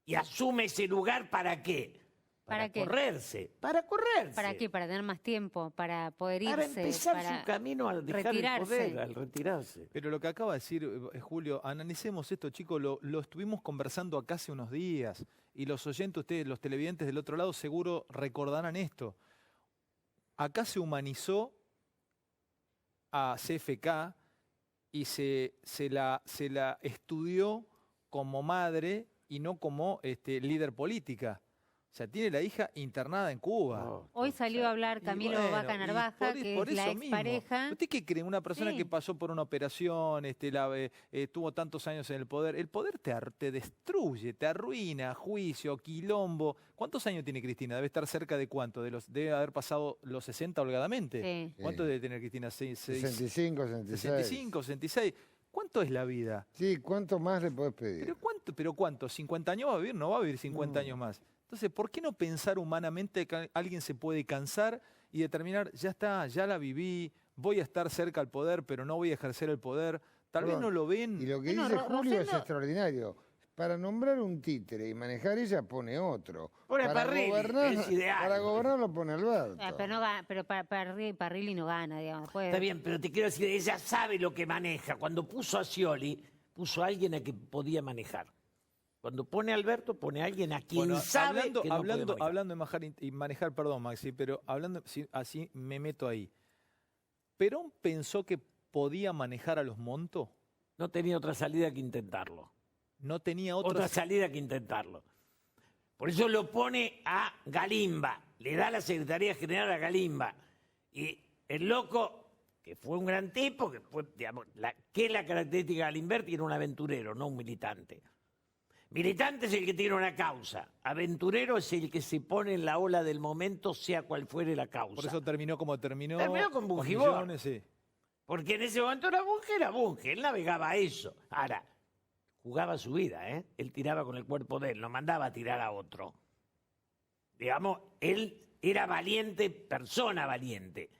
S3: Y asume ese lugar ¿para qué?
S11: ¿Para qué?
S3: Correrse. Para correrse.
S11: ¿Para qué? Para tener más tiempo, para poder irse.
S3: Para empezar
S11: para
S3: su camino al dejar
S11: retirarse.
S3: el poder, al retirarse.
S1: Pero lo que acaba de decir Julio, analicemos esto, chicos, lo estuvimos conversando acá hace unos días y los oyentes, ustedes, los televidentes del otro lado, seguro recordarán esto. Acá se humanizó a CFK y se la estudió como madre y no como líder política. O sea, tiene la hija internada en Cuba.
S11: Hoy salió a hablar Camilo Vaca
S1: y
S11: Narvaja,
S1: por
S11: que es la
S1: eso mismo.
S11: expareja.
S1: ¿Usted qué cree? Una persona
S11: Sí.
S1: que pasó por una operación, tuvo tantos años en el poder te destruye, te arruina, juicio, quilombo. ¿Cuántos años tiene Cristina? Debe estar cerca de cuánto, debe haber pasado los 60 holgadamente.
S11: Sí.
S1: ¿Cuánto
S13: Sí.
S1: debe tener Cristina?
S13: 65, 66.
S1: 65, 66. ¿Cuánto es la vida?
S13: Sí, ¿cuánto más le podés pedir?
S1: ¿Pero cuánto? ¿50 años va a vivir? No va a vivir 50 años más. Entonces, ¿por qué no pensar humanamente que alguien se puede cansar y determinar, ya está, ya la viví, voy a estar cerca al poder, pero no voy a ejercer el poder? Tal vez no lo ven.
S13: Y lo que
S11: Bueno,
S13: dice Julio es
S11: Rosendo-
S13: extraordinario. Para nombrar un títere y manejar ella pone otro.
S3: Pone a
S13: para
S3: Parrilli,
S13: gobernar,
S3: es ideal.
S13: para gobernar lo pone Alberto.
S11: Pero no gana, pero Parrilli no gana, digamos. Puede-
S3: Está bien, pero te quiero decir, ella sabe lo que maneja. Cuando puso a Scioli, puso a alguien a que podía manejar. Cuando pone a Alberto, pone a alguien a quien
S1: Bueno,
S3: sabe
S1: hablando,
S3: que no puede manejar.
S1: hablando de manejar, perdón, Maxi, pero hablando, así me meto ahí. ¿Perón pensó que podía manejar a los Monto?
S3: No tenía otra salida que intentarlo.
S1: No tenía
S3: Otra salida que intentarlo. Por eso lo pone a Galimba. Le da la Secretaría General a Galimba. Y el loco que fue un gran tipo, que fue, digamos, ¿qué es la característica de Alimberti? Era un aventurero, no un militante. Militante es el que tiene una causa. Aventurero es el que se pone en la ola del momento, sea cual fuere la causa.
S1: Por eso terminó como terminó.
S3: Terminó con Bungibor.
S1: millones, sí.
S3: Porque en ese momento era Bunge, él navegaba a eso. Ahora, jugaba su vida, ¿eh? Él tiraba con el cuerpo de él, no mandaba a tirar a otro. Digamos, él era valiente, persona valiente.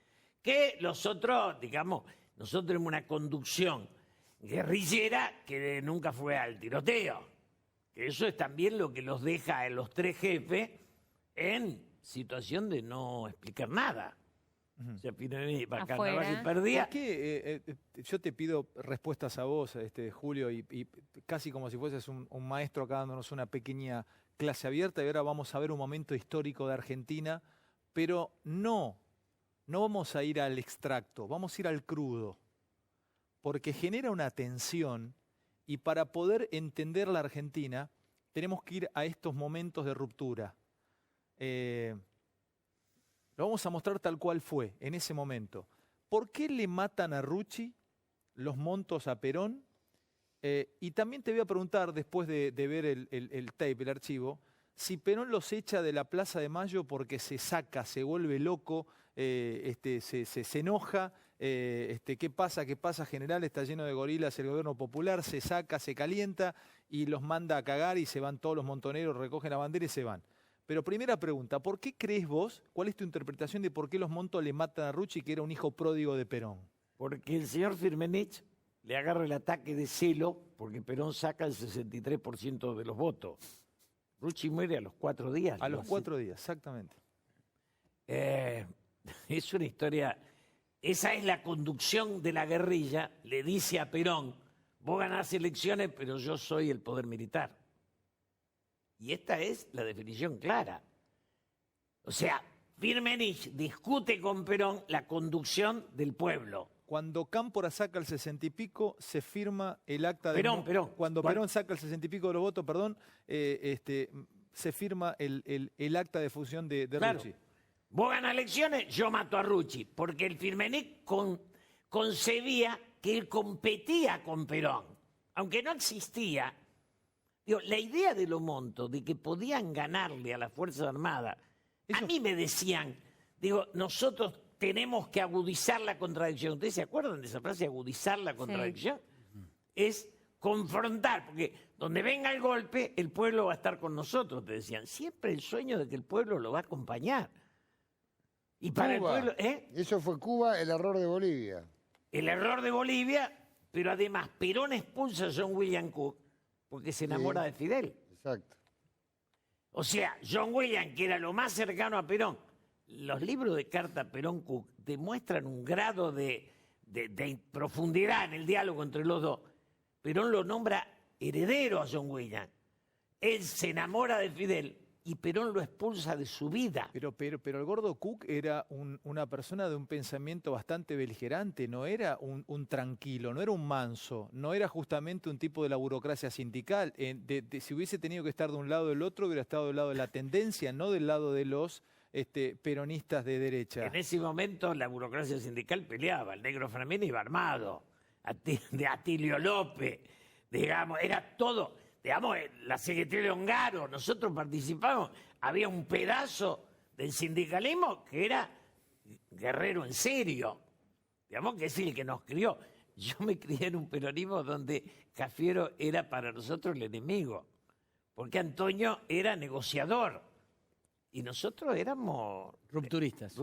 S3: Que los otros, digamos, nosotros tenemos una conducción guerrillera que nunca fue al tiroteo. Que eso es también lo que los deja a los tres jefes en situación de no explicar nada. O sea, Carnaval y perdía.
S1: ¿Por qué? Yo te pido respuestas a vos, Julio, y casi como si fueses un maestro acá dándonos una pequeña clase abierta, y ahora vamos a ver un momento histórico de Argentina, pero no vamos a ir al extracto, vamos a ir al crudo, porque genera una tensión, y para poder entender la Argentina tenemos que ir a estos momentos de ruptura. Lo vamos a mostrar tal cual fue en ese momento. ¿Por qué le matan a Rucci los montos a Perón? Y también te voy a preguntar, después de ver el tape, el archivo, si Perón los echa de la Plaza de Mayo porque se saca, se vuelve loco, se enoja. ¿Qué pasa? ¿Qué pasa, general? Está lleno de gorilas el gobierno popular, se saca, se calienta y los manda a cagar y se van todos los montoneros, recogen la bandera y se van. Pero primera pregunta, ¿por qué crees vos, cuál es tu interpretación de por qué los Montos le matan a Rucci, que era un hijo pródigo de Perón?
S3: Porque el señor Firmenich le agarra el ataque de celo porque Perón saca el 63% de los votos. Rucci muere a los 4 días.
S1: A los 4 días, exactamente.
S3: Es una historia, esa es la conducción de la guerrilla, le dice a Perón, vos ganás elecciones, pero yo soy el poder militar. Y esta es la definición clara. O sea, Firmenich discute con Perón la conducción del pueblo.
S1: Cuando Cámpora saca el 60 y pico, se firma el acta de...
S3: Perón.
S1: Cuando Perón saca el 60 y pico de los votos, se firma el acta de fusión de
S3: claro.
S1: Rucci.
S3: Vos ganás elecciones, yo mato a Rucci. Porque el Firmenich concebía que él competía con Perón. Aunque no existía... Digo, la idea de los Montos, de que podían ganarle a las Fuerzas Armadas, a mí me decían, digo, nosotros tenemos que agudizar la contradicción. ¿Ustedes se acuerdan de esa frase, agudizar la contradicción? Sí. Es confrontar, porque donde venga el golpe, el pueblo va a estar con nosotros, te decían. Siempre el sueño de que el pueblo lo va a acompañar. Y para
S13: Cuba.
S3: el pueblo...
S13: Eso fue Cuba, el error de Bolivia.
S3: El error de Bolivia, pero además Perón expulsa a John William Cook, porque se enamora de Fidel.
S13: Exacto.
S3: O sea, John William, que era lo más cercano a Perón, los libros de carta Perón-Cook demuestran un grado de profundidad en el diálogo entre los dos. Perón lo nombra heredero a John William. Él se enamora de Fidel y Perón lo expulsa de su vida.
S1: Pero el gordo Cook era una persona de un pensamiento bastante beligerante, no era un tranquilo, no era un manso, no era justamente un tipo de la burocracia sindical. Si hubiese tenido que estar de un lado o del otro, hubiera estado del lado de la tendencia, no del lado de los peronistas de derecha.
S3: En ese momento la burocracia sindical peleaba, el negro Fermín iba armado, de Atilio López, digamos, era todo... Digamos, la Secretaría Ongaro, nosotros participamos, había un pedazo del sindicalismo que era guerrero en serio, digamos que es el que nos crió. Yo me crié en un peronismo donde Cafiero era para nosotros el enemigo, porque Antonio era negociador y nosotros éramos...
S2: Rupturistas.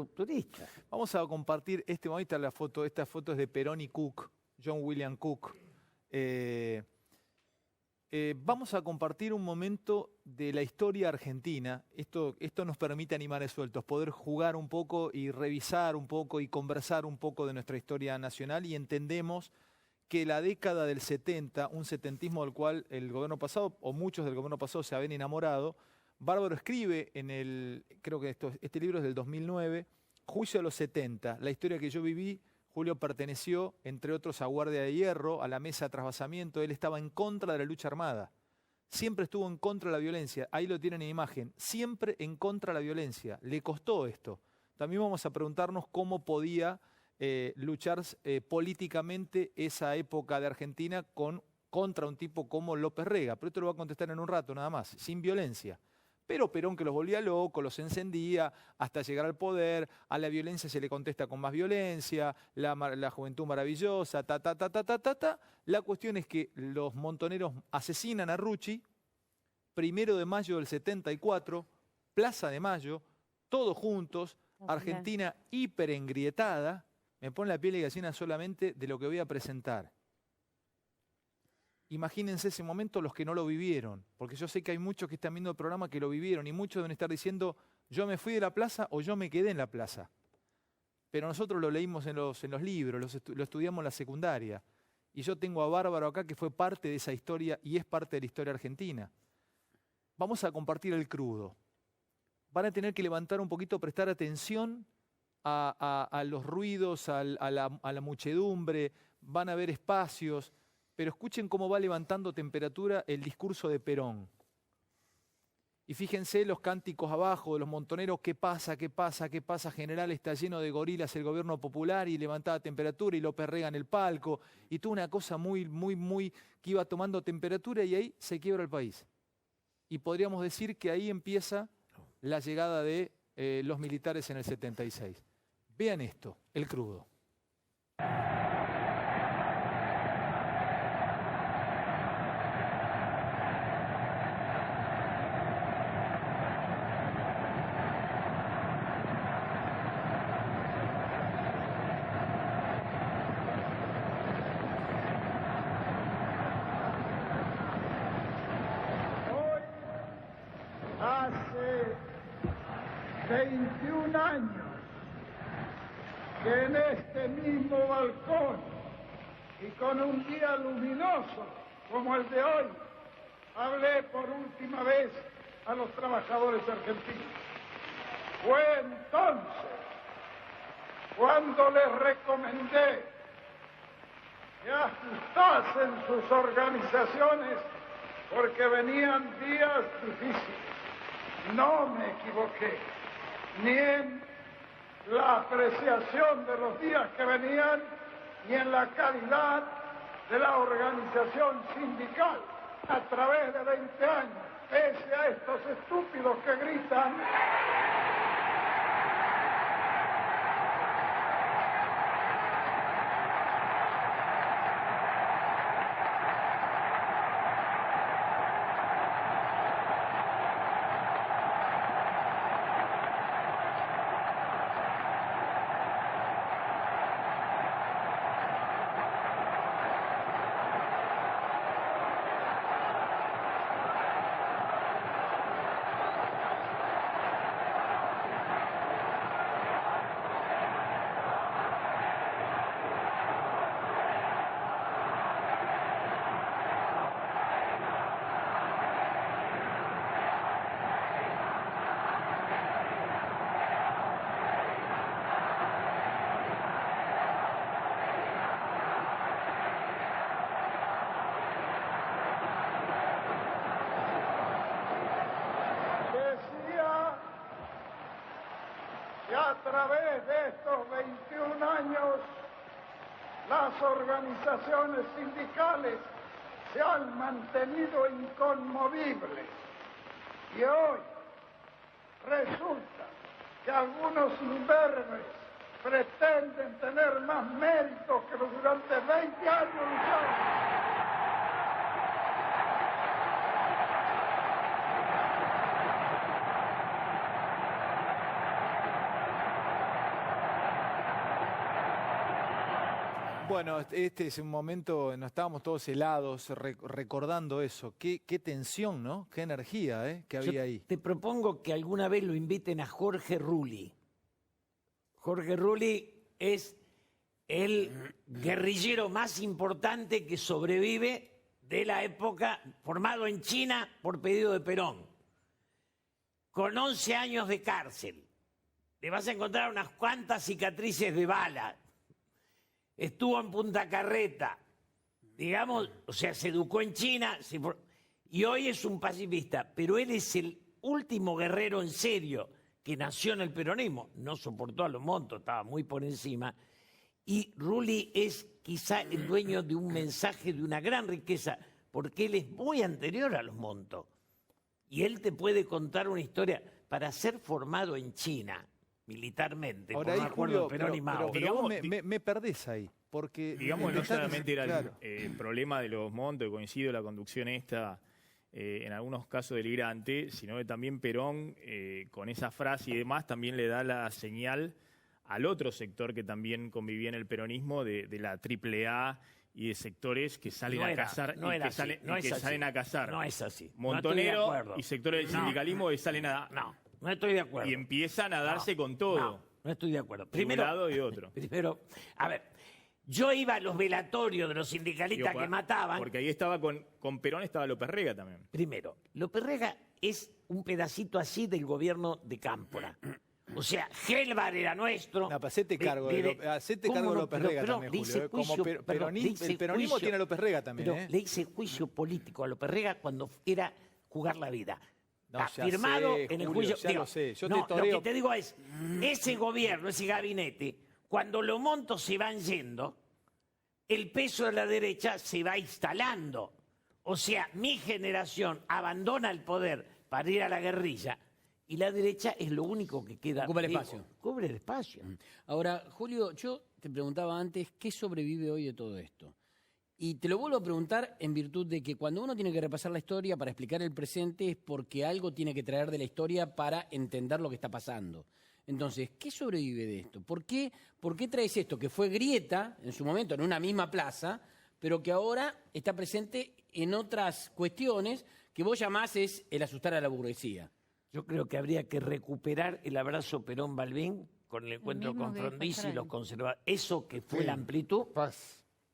S1: Vamos a compartir momento la foto, esta foto es de Perón y Cook, John William Cook. Vamos a compartir un momento de la historia argentina. Esto nos permite animales sueltos, poder jugar un poco y revisar un poco y conversar un poco de nuestra historia nacional, y entendemos que la década del 70, un setentismo del cual el gobierno pasado, o muchos del gobierno pasado, se habían enamorado. Bárbaro escribe creo que este libro es del 2009, Juicio a los 70, la historia que yo viví. Julio perteneció, entre otros, a Guardia de Hierro, a la mesa de trasvasamiento. Él estaba en contra de la lucha armada. Siempre estuvo en contra de la violencia. Ahí lo tienen en imagen. Siempre en contra de la violencia. Le costó esto. También vamos a preguntarnos cómo podía luchar políticamente esa época de Argentina contra un tipo como López Rega. Pero esto lo va a contestar en un rato nada más, sin violencia. Pero Perón, que los volvía locos, los encendía hasta llegar al poder, a la violencia se le contesta con más violencia, la juventud maravillosa, La cuestión es que los montoneros asesinan a Rucci, 1 de mayo del 74, Plaza de Mayo, todos juntos, Argentina hiperengrietada. Me pone la piel de gallina solamente de lo que voy a presentar. Imagínense ese momento los que no lo vivieron, porque yo sé que hay muchos que están viendo el programa que lo vivieron y muchos deben estar diciendo, yo me fui de la plaza o yo me quedé en la plaza. Pero nosotros lo leímos en los libros, lo estudiamos en la secundaria. Y yo tengo a Bárbaro acá que fue parte de esa historia y es parte de la historia argentina. Vamos a compartir el crudo. Van a tener que levantar un poquito, prestar atención a los ruidos, a la muchedumbre, van a haber espacios. Pero escuchen cómo va levantando temperatura el discurso de Perón. Y fíjense los cánticos abajo de los montoneros, ¿qué pasa, qué pasa, qué pasa? General, está lleno de gorilas el gobierno popular y levantaba temperatura y López Rega en el palco. Y tuvo una cosa muy que iba tomando temperatura y ahí se quiebra el país. Y podríamos decir que ahí empieza la llegada de los militares en el 76. Vean esto, el crudo.
S14: Hace 21 años que en este mismo balcón y con un día luminoso como el de hoy, hablé por última vez a los trabajadores argentinos. Fue entonces cuando les recomendé que ajustasen sus organizaciones porque venían días difíciles. No me equivoqué, ni en la apreciación de los días que venían, ni en la calidad de la organización sindical. A través de 20 años, pese a estos estúpidos que gritan, que a través de estos 21 años las organizaciones sindicales se han mantenido inconmovibles. Y hoy resulta que algunos imberbes pretenden tener más mérito que los durante 20 años lucharon.
S1: Bueno, este es un momento, nos estábamos todos helados recordando eso. Qué tensión, ¿no? Qué energía que había ahí.
S3: Te propongo que alguna vez lo inviten a Jorge Rulli. Jorge Rulli es el guerrillero más importante que sobrevive de la época, formado en China por pedido de Perón, con 11 años de cárcel. Le vas a encontrar unas cuantas cicatrices de bala. Estuvo en Punta Carreta, digamos, o sea, se educó en China y hoy es un pacifista, pero él es el último guerrero en serio que nació en el peronismo, no soportó a los Montos, estaba muy por encima, Y Rulli es quizá el dueño de un mensaje de una gran riqueza, porque él es muy anterior a los Montos. Y él te puede contar una historia. Para ser formado en China, militarmente,
S1: Ahora
S3: por
S1: ahí,
S3: un acuerdo
S1: Julio,
S3: de Perón y Mao.
S1: pero vos me perdés ahí. Porque
S12: Digamos, no solamente era
S1: claro.
S12: el problema de los Montos, coincido la conducción esta, en algunos casos delirante, sino que también Perón, con esa frase y demás, también le da la señal al otro sector que también convivía en el peronismo, de la AAA y de sectores que salen a cazar.
S3: No era así, no es así.
S12: Salen a cazar.
S3: No es así.
S12: Montonero y sectores del sindicalismo que salen a...
S3: No estoy de acuerdo.
S12: Y empiezan a darse con todo.
S3: No estoy de acuerdo.
S12: De un lado y de otro.
S3: Primero, a ver, yo iba a los velatorios de los sindicalistas que mataban.
S12: Porque ahí estaba con Perón, estaba López Rega también.
S3: Primero, López Rega es un pedacito así del gobierno de Cámpora. O sea, Gelbar era nuestro.
S1: No, hacete cargo de López Rega también, Julio. Como el peronismo tiene a López Rega también.
S3: Pero le hice juicio político a López Rega cuando era jugar la vida.
S1: No,
S3: firmado en el juicio.
S1: Ya lo sé. Yo
S3: lo que te digo es, ese gobierno, ese gabinete, cuando los Montos se van yendo, el peso de la derecha se va instalando. O sea, mi generación abandona el poder para ir a la guerrilla y la derecha es lo único que queda.
S2: Ocupa el espacio.
S3: Cubre el espacio.
S2: Ahora, Julio, yo te preguntaba antes, ¿qué sobrevive hoy de todo esto? Y te lo vuelvo a preguntar en virtud de que cuando uno tiene que repasar la historia para explicar el presente es porque algo tiene que traer de la historia para entender lo que está pasando. Entonces, ¿qué sobrevive de esto? ¿Por qué traes esto que fue grieta en su momento en una misma plaza, pero que ahora está presente en otras cuestiones que vos llamás es el asustar a la burguesía?
S3: Yo creo que habría que recuperar el abrazo Perón-Balbín con el encuentro con Frondizi y los conservadores. Eso que fue la amplitud.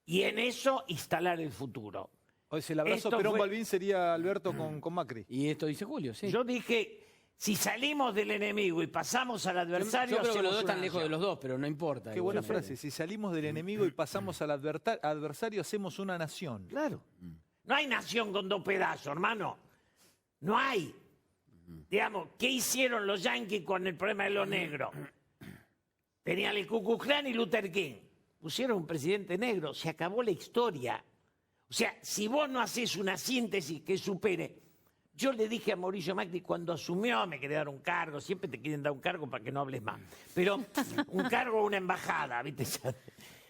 S3: Y en eso instalar el futuro.
S1: O sea, el abrazo Perón-Balbín sería Alberto con Macri.
S2: Y esto dice Julio, sí.
S3: Yo dije, si salimos del enemigo y pasamos al adversario...
S2: Yo creo que los dos están lejos de los dos, pero no importa.
S1: Qué buena frase. Si salimos del enemigo y pasamos al adversario, hacemos una nación.
S3: Claro. No hay nación con dos pedazos, hermano. No hay. Digamos, ¿qué hicieron los yanquis con el problema de los negros? Tenían el Ku Klux Klan y Luther King. Pusieron un presidente negro, se acabó la historia. O sea, si vos no haces una síntesis que supere... Yo le dije a Mauricio Macri cuando asumió, me quería dar un cargo, siempre te quieren dar un cargo para que no hables más, pero un cargo o una embajada, ¿viste?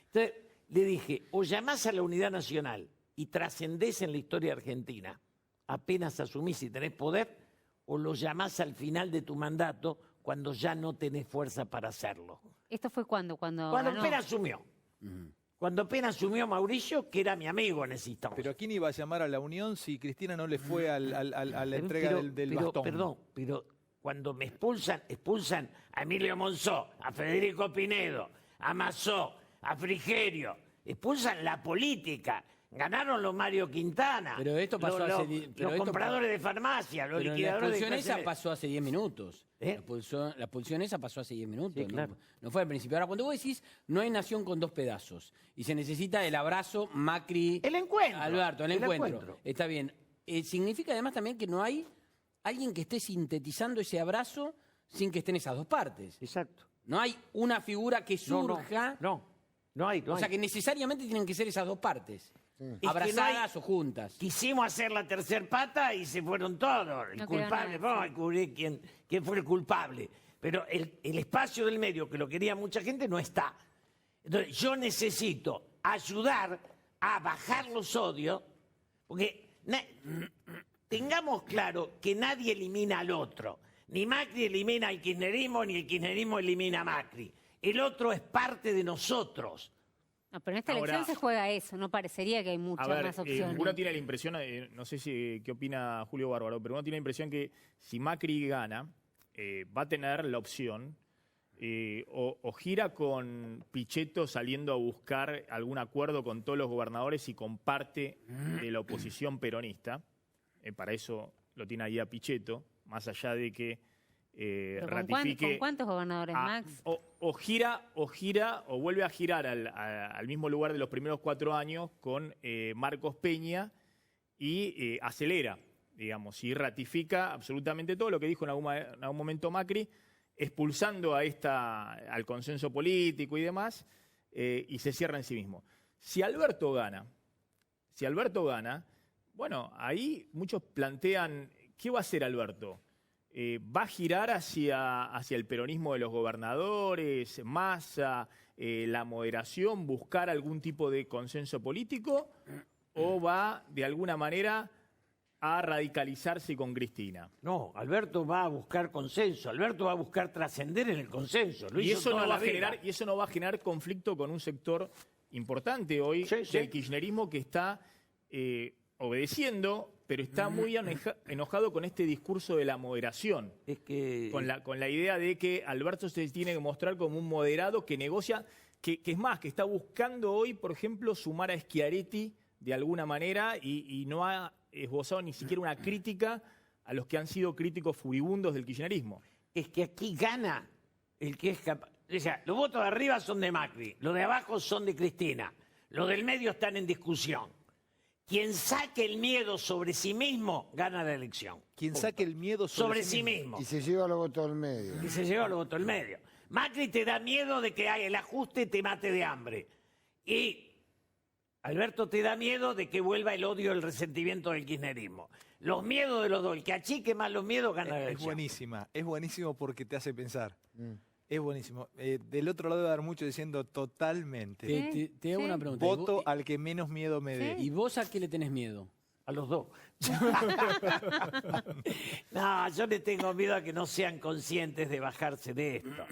S3: Entonces le dije, o llamás a la unidad nacional y trascendés en la historia argentina, apenas asumís y tenés poder, o lo llamás al final de tu mandato cuando ya no tenés fuerza para hacerlo.
S11: ¿Esto fue cuándo? Cuando
S3: apenas asumió. Cuando apenas asumió Mauricio, que era mi amigo en ese instante.
S1: Pero ¿a quién iba a llamar a la unión si Cristina no le fue a la entrega del bastón?
S3: Perdón, pero cuando me expulsan a Emilio Monzó, a Federico Pinedo, a Mazzó, a Frigerio, expulsan la política. Ganaron los Mario Quintana,
S2: pero esto pasó
S3: los compradores de farmacia, los liquidadores de
S2: clase media. La expulsión esa pasó hace 10 minutos. La expulsión esa pasó hace 10 minutos.
S3: Sí, claro.
S2: No fue al principio. Ahora, cuando vos decís, no hay nación con dos pedazos, y se necesita el abrazo Macri...
S3: El encuentro.
S2: Alberto, el encuentro. Está bien. Significa además también que no hay alguien que esté sintetizando ese abrazo sin que estén esas dos partes.
S3: Exacto.
S2: No hay una figura que surja...
S3: No hay.
S2: O sea, que necesariamente tienen que ser esas dos partes.
S3: Sí.
S2: Abrazadas o juntas.
S3: Quisimos hacer la tercer pata y se fueron todos. El culpable, vamos a descubrir quién fue el culpable. Pero el espacio del medio, que lo quería mucha gente, no está. Entonces, yo necesito ayudar a bajar los odios, porque tengamos claro que nadie elimina al otro. Ni Macri elimina al kirchnerismo, ni el kirchnerismo elimina a Macri. El otro es parte de nosotros.
S11: No, pero en esta elección se juega eso, no parecería que hay muchas más opciones.
S12: Uno tiene la impresión, no sé qué opina Julio Bárbaro, pero uno tiene la impresión que si Macri gana, va a tener la opción o gira con Pichetto saliendo a buscar algún acuerdo con todos los gobernadores y con parte de la oposición peronista. Para eso lo tiene ahí a Pichetto, más allá de que ratifique...
S11: ¿Con cuántos gobernadores, Max?
S12: O gira o vuelve a girar al mismo lugar de los primeros 4 años con Marcos Peña y acelera, digamos, y ratifica absolutamente todo lo que dijo en algún momento Macri, expulsando al consenso político y demás, y se cierra en sí mismo. Si Alberto gana, bueno, ahí muchos plantean, ¿qué va a hacer Alberto? ¿Va a girar hacia el peronismo de los gobernadores, Massa, la moderación, buscar algún tipo de consenso político? ¿O va, de alguna manera, a radicalizarse con Cristina?
S3: No, Alberto va a buscar consenso, Alberto va a buscar trascender en el consenso.
S12: Y eso no va a generar conflicto con un sector importante hoy del kirchnerismo que está obedeciendo, pero está muy enojado con este discurso de la moderación. Con la idea de que Alberto se tiene que mostrar como un moderado que negocia, que es más, que está buscando hoy, por ejemplo, sumar a Schiaretti de alguna manera y no ha esbozado ni siquiera una crítica a los que han sido críticos furibundos del kirchnerismo.
S3: Es que aquí gana el que es capaz. O sea, los votos de arriba son de Macri, los de abajo son de Cristina, los del medio están en discusión. Quien saque el miedo sobre sí mismo gana la elección.
S1: Quien saque el miedo
S3: sobre sí mismo.
S13: Y se lleva los votos del medio.
S3: Y se lleva los votos del medio. Macri te da miedo de que el ajuste te mate de hambre. Y Alberto te da miedo de que vuelva el odio, el resentimiento del kirchnerismo. Los miedos de los dos, el que achique más los miedos gana la elección.
S1: Es buenísimo porque te hace pensar. Es buenísimo. Del otro lado debe haber mucho diciendo totalmente.
S2: Te hago una pregunta.
S1: Voto al que menos miedo me dé.
S2: ¿Y vos a qué le tenés miedo?
S3: A los dos. No, yo le tengo miedo a que no sean conscientes de bajarse de esto.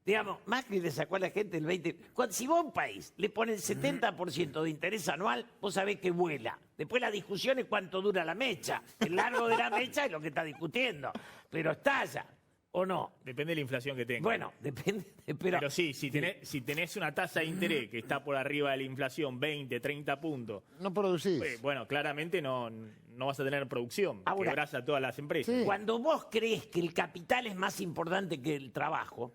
S3: Digamos, Macri le sacó a la gente el 20%. Si vos a un país le pones el 70% de interés anual, vos sabés que vuela. Después la discusión es cuánto dura la mecha. El largo de la mecha es lo que está discutiendo. Pero estalla, ¿o no?
S12: Depende de la inflación que tenga.
S3: Bueno, depende.
S12: Pero sí, si tenés una tasa de interés que está por arriba de la inflación, 20, 30 puntos.
S13: No producís.
S12: Bueno, claramente no vas a tener producción.
S3: Ahora,
S12: quebrás a todas las empresas.
S3: Sí. Cuando vos crees que el capital es más importante que el trabajo,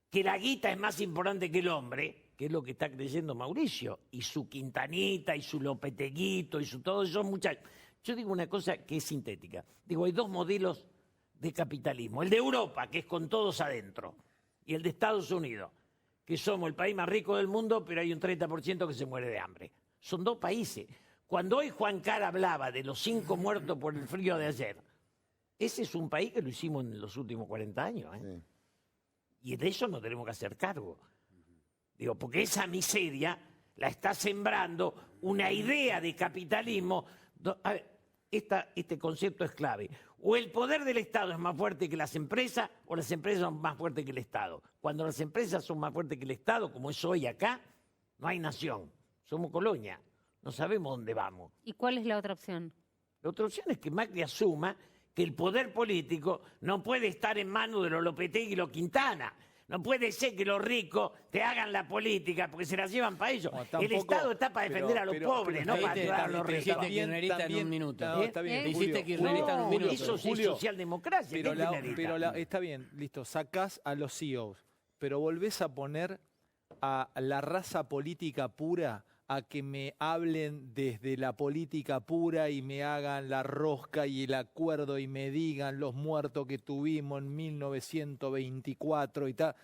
S3: que la guita es más importante que el hombre, que es lo que está creyendo Mauricio, y su Quintanita, y su Lopeteguito, y su todos esos muchachos. Yo digo una cosa que es sintética. Digo, hay dos modelos de capitalismo. El de Europa, que es con todos adentro, y el de Estados Unidos, que somos el país más rico del mundo, pero hay un 30% que se muere de hambre. Son dos países. Cuando hoy Juan Car hablaba de los 5 muertos por el frío de ayer, ese es un país que lo hicimos en los últimos 40 años. Sí. Y de eso no tenemos que hacer cargo. Digo, porque esa miseria la está sembrando una idea de capitalismo. A ver, este concepto es clave. O el poder del Estado es más fuerte que las empresas, o las empresas son más fuertes que el Estado. Cuando las empresas son más fuertes que el Estado, como es hoy acá, no hay nación. Somos colonia. No sabemos dónde vamos.
S11: ¿Y cuál es la otra opción?
S3: La otra opción es que Macri asuma que el poder político no puede estar en manos de los Lopetegui y los Quintana. No puede ser que los ricos te hagan la política porque se la llevan para ellos. El Estado está para defender a los pobres, no para ayudar a los ricos.
S2: Dijiste Kirchnerista en un minuto.
S1: No, está bien,
S2: Dijiste Kirchnerista en un minuto.
S3: Eso es socialdemocracia.
S1: Pero está bien, listo, sacás a los CEOs, pero volvés a poner a la raza política pura a que me hablen desde la política pura y me hagan la rosca y el acuerdo y me digan los muertos que tuvimos en 1924 y tal.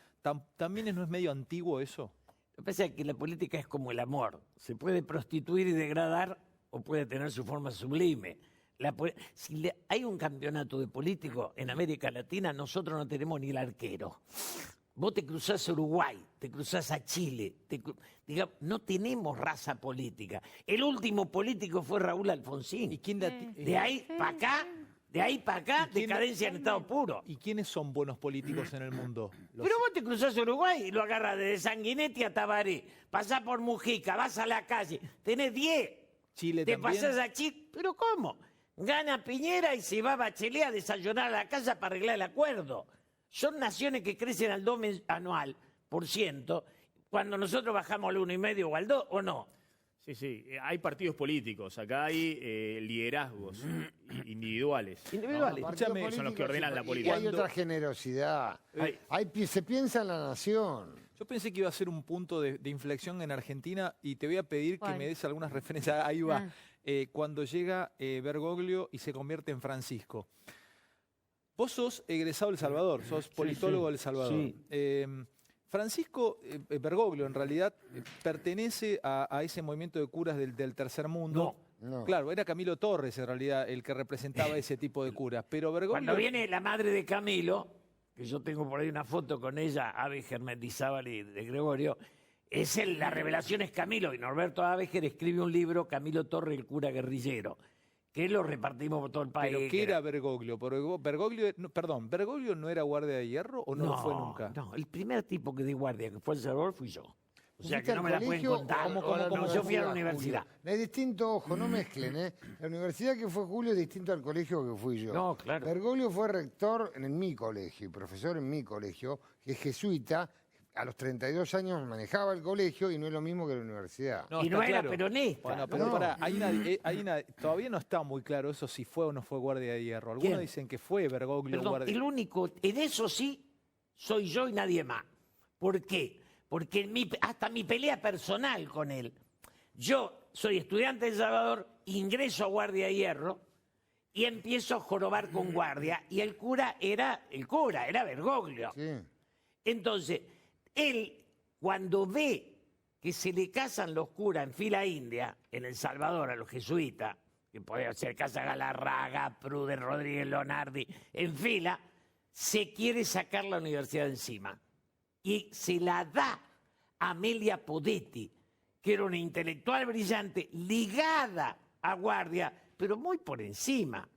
S1: ¿También no es medio antiguo eso?
S3: Lo que pasa es que la política es como el amor. Se puede prostituir y degradar o puede tener su forma sublime. Si hay un campeonato de políticos en América Latina, nosotros no tenemos ni el arquero. Vos te cruzás a Uruguay, te cruzás a Chile, no tenemos raza política. El último político fue Raúl Alfonsín.
S1: ¿Y quién
S3: de ahí para acá, decadencia en estado puro.
S1: ¿Y quiénes son buenos políticos en el mundo?
S3: Pero vos te cruzás a Uruguay y lo agarrás desde Sanguinetti a Tabaré, pasás por Mujica, vas a la calle, tenés 10.
S1: Chile
S3: te
S1: también.
S3: pasás a Chile, ¿pero cómo? Gana Piñera y se va Bachelet a desayunar a la casa para arreglar el acuerdo. Son naciones que crecen al 2% anual, cuando nosotros bajamos al 1,5 o al 2, ¿o no?
S12: Sí, hay partidos políticos, acá hay liderazgos individuales.
S3: Individuales.
S12: Son los que ordenan la política.
S13: Y hay otra generosidad. Se piensa en la nación.
S1: Yo pensé que iba a ser un punto de inflexión en Argentina y te voy a pedir que me des algunas referencias. Ahí va. Cuando llega Bergoglio y se convierte en Francisco. Vos sos egresado de El Salvador, sos politólogo de El Salvador.
S3: Sí.
S1: Francisco Bergoglio, en realidad, pertenece a ese movimiento de curas del tercer mundo.
S13: No.
S1: Claro, era Camilo Torres, en realidad, el que representaba ese tipo de curas. Pero Bergoglio...
S3: Cuando viene la madre de Camilo, que yo tengo por ahí una foto con ella, Abeger Mendizábal y de Gregorio, la revelación es Camilo, y Norberto Abeger escribe un libro, Camilo Torres, el cura guerrillero, que lo repartimos por todo el país.
S1: ¿Pero qué era Bergoglio? ¿Bergoglio no era guardia de hierro o no lo fue nunca?
S3: No, el primer tipo que di guardia, que fue el Salvador, fui yo. O sea,
S13: ¿Fuiste
S3: que no
S13: al
S3: me la pueden
S13: colegio
S3: contar.
S13: ¿Cómo
S3: Yo fui a la
S13: Julio?
S3: universidad.
S13: Es distinto, ojo, no mezclen, ¿eh? La universidad que fue Julio es distinto al colegio que fui yo.
S3: No, claro.
S13: Bergoglio fue rector en mi colegio, y profesor en mi colegio, que es jesuita. A los 32 años manejaba el colegio y no es lo mismo que la universidad.
S3: Y no era peronista.
S1: Bueno, pero pará, todavía no está muy claro eso si fue o no fue guardia de hierro. Algunos
S3: ¿Quién?
S1: dicen que fue Bergoglio
S3: Perdón,
S1: guardia.
S3: el único, en eso sí, soy yo y nadie más. ¿Por qué? Porque hasta mi pelea personal con él. Yo soy estudiante de Salvador, ingreso a guardia de hierro y empiezo a jorobar con guardia. Y el cura era Bergoglio.
S13: Sí.
S3: Entonces, él, cuando ve que se le casan los curas en fila india, en El Salvador, a los jesuitas, que podía ser Casa Galarraga, Pruden, Rodríguez Lonardi, en fila, se quiere sacar la universidad de encima. Y se la da a Amelia Podetti, que era una intelectual brillante, ligada a guardia, pero muy por encima.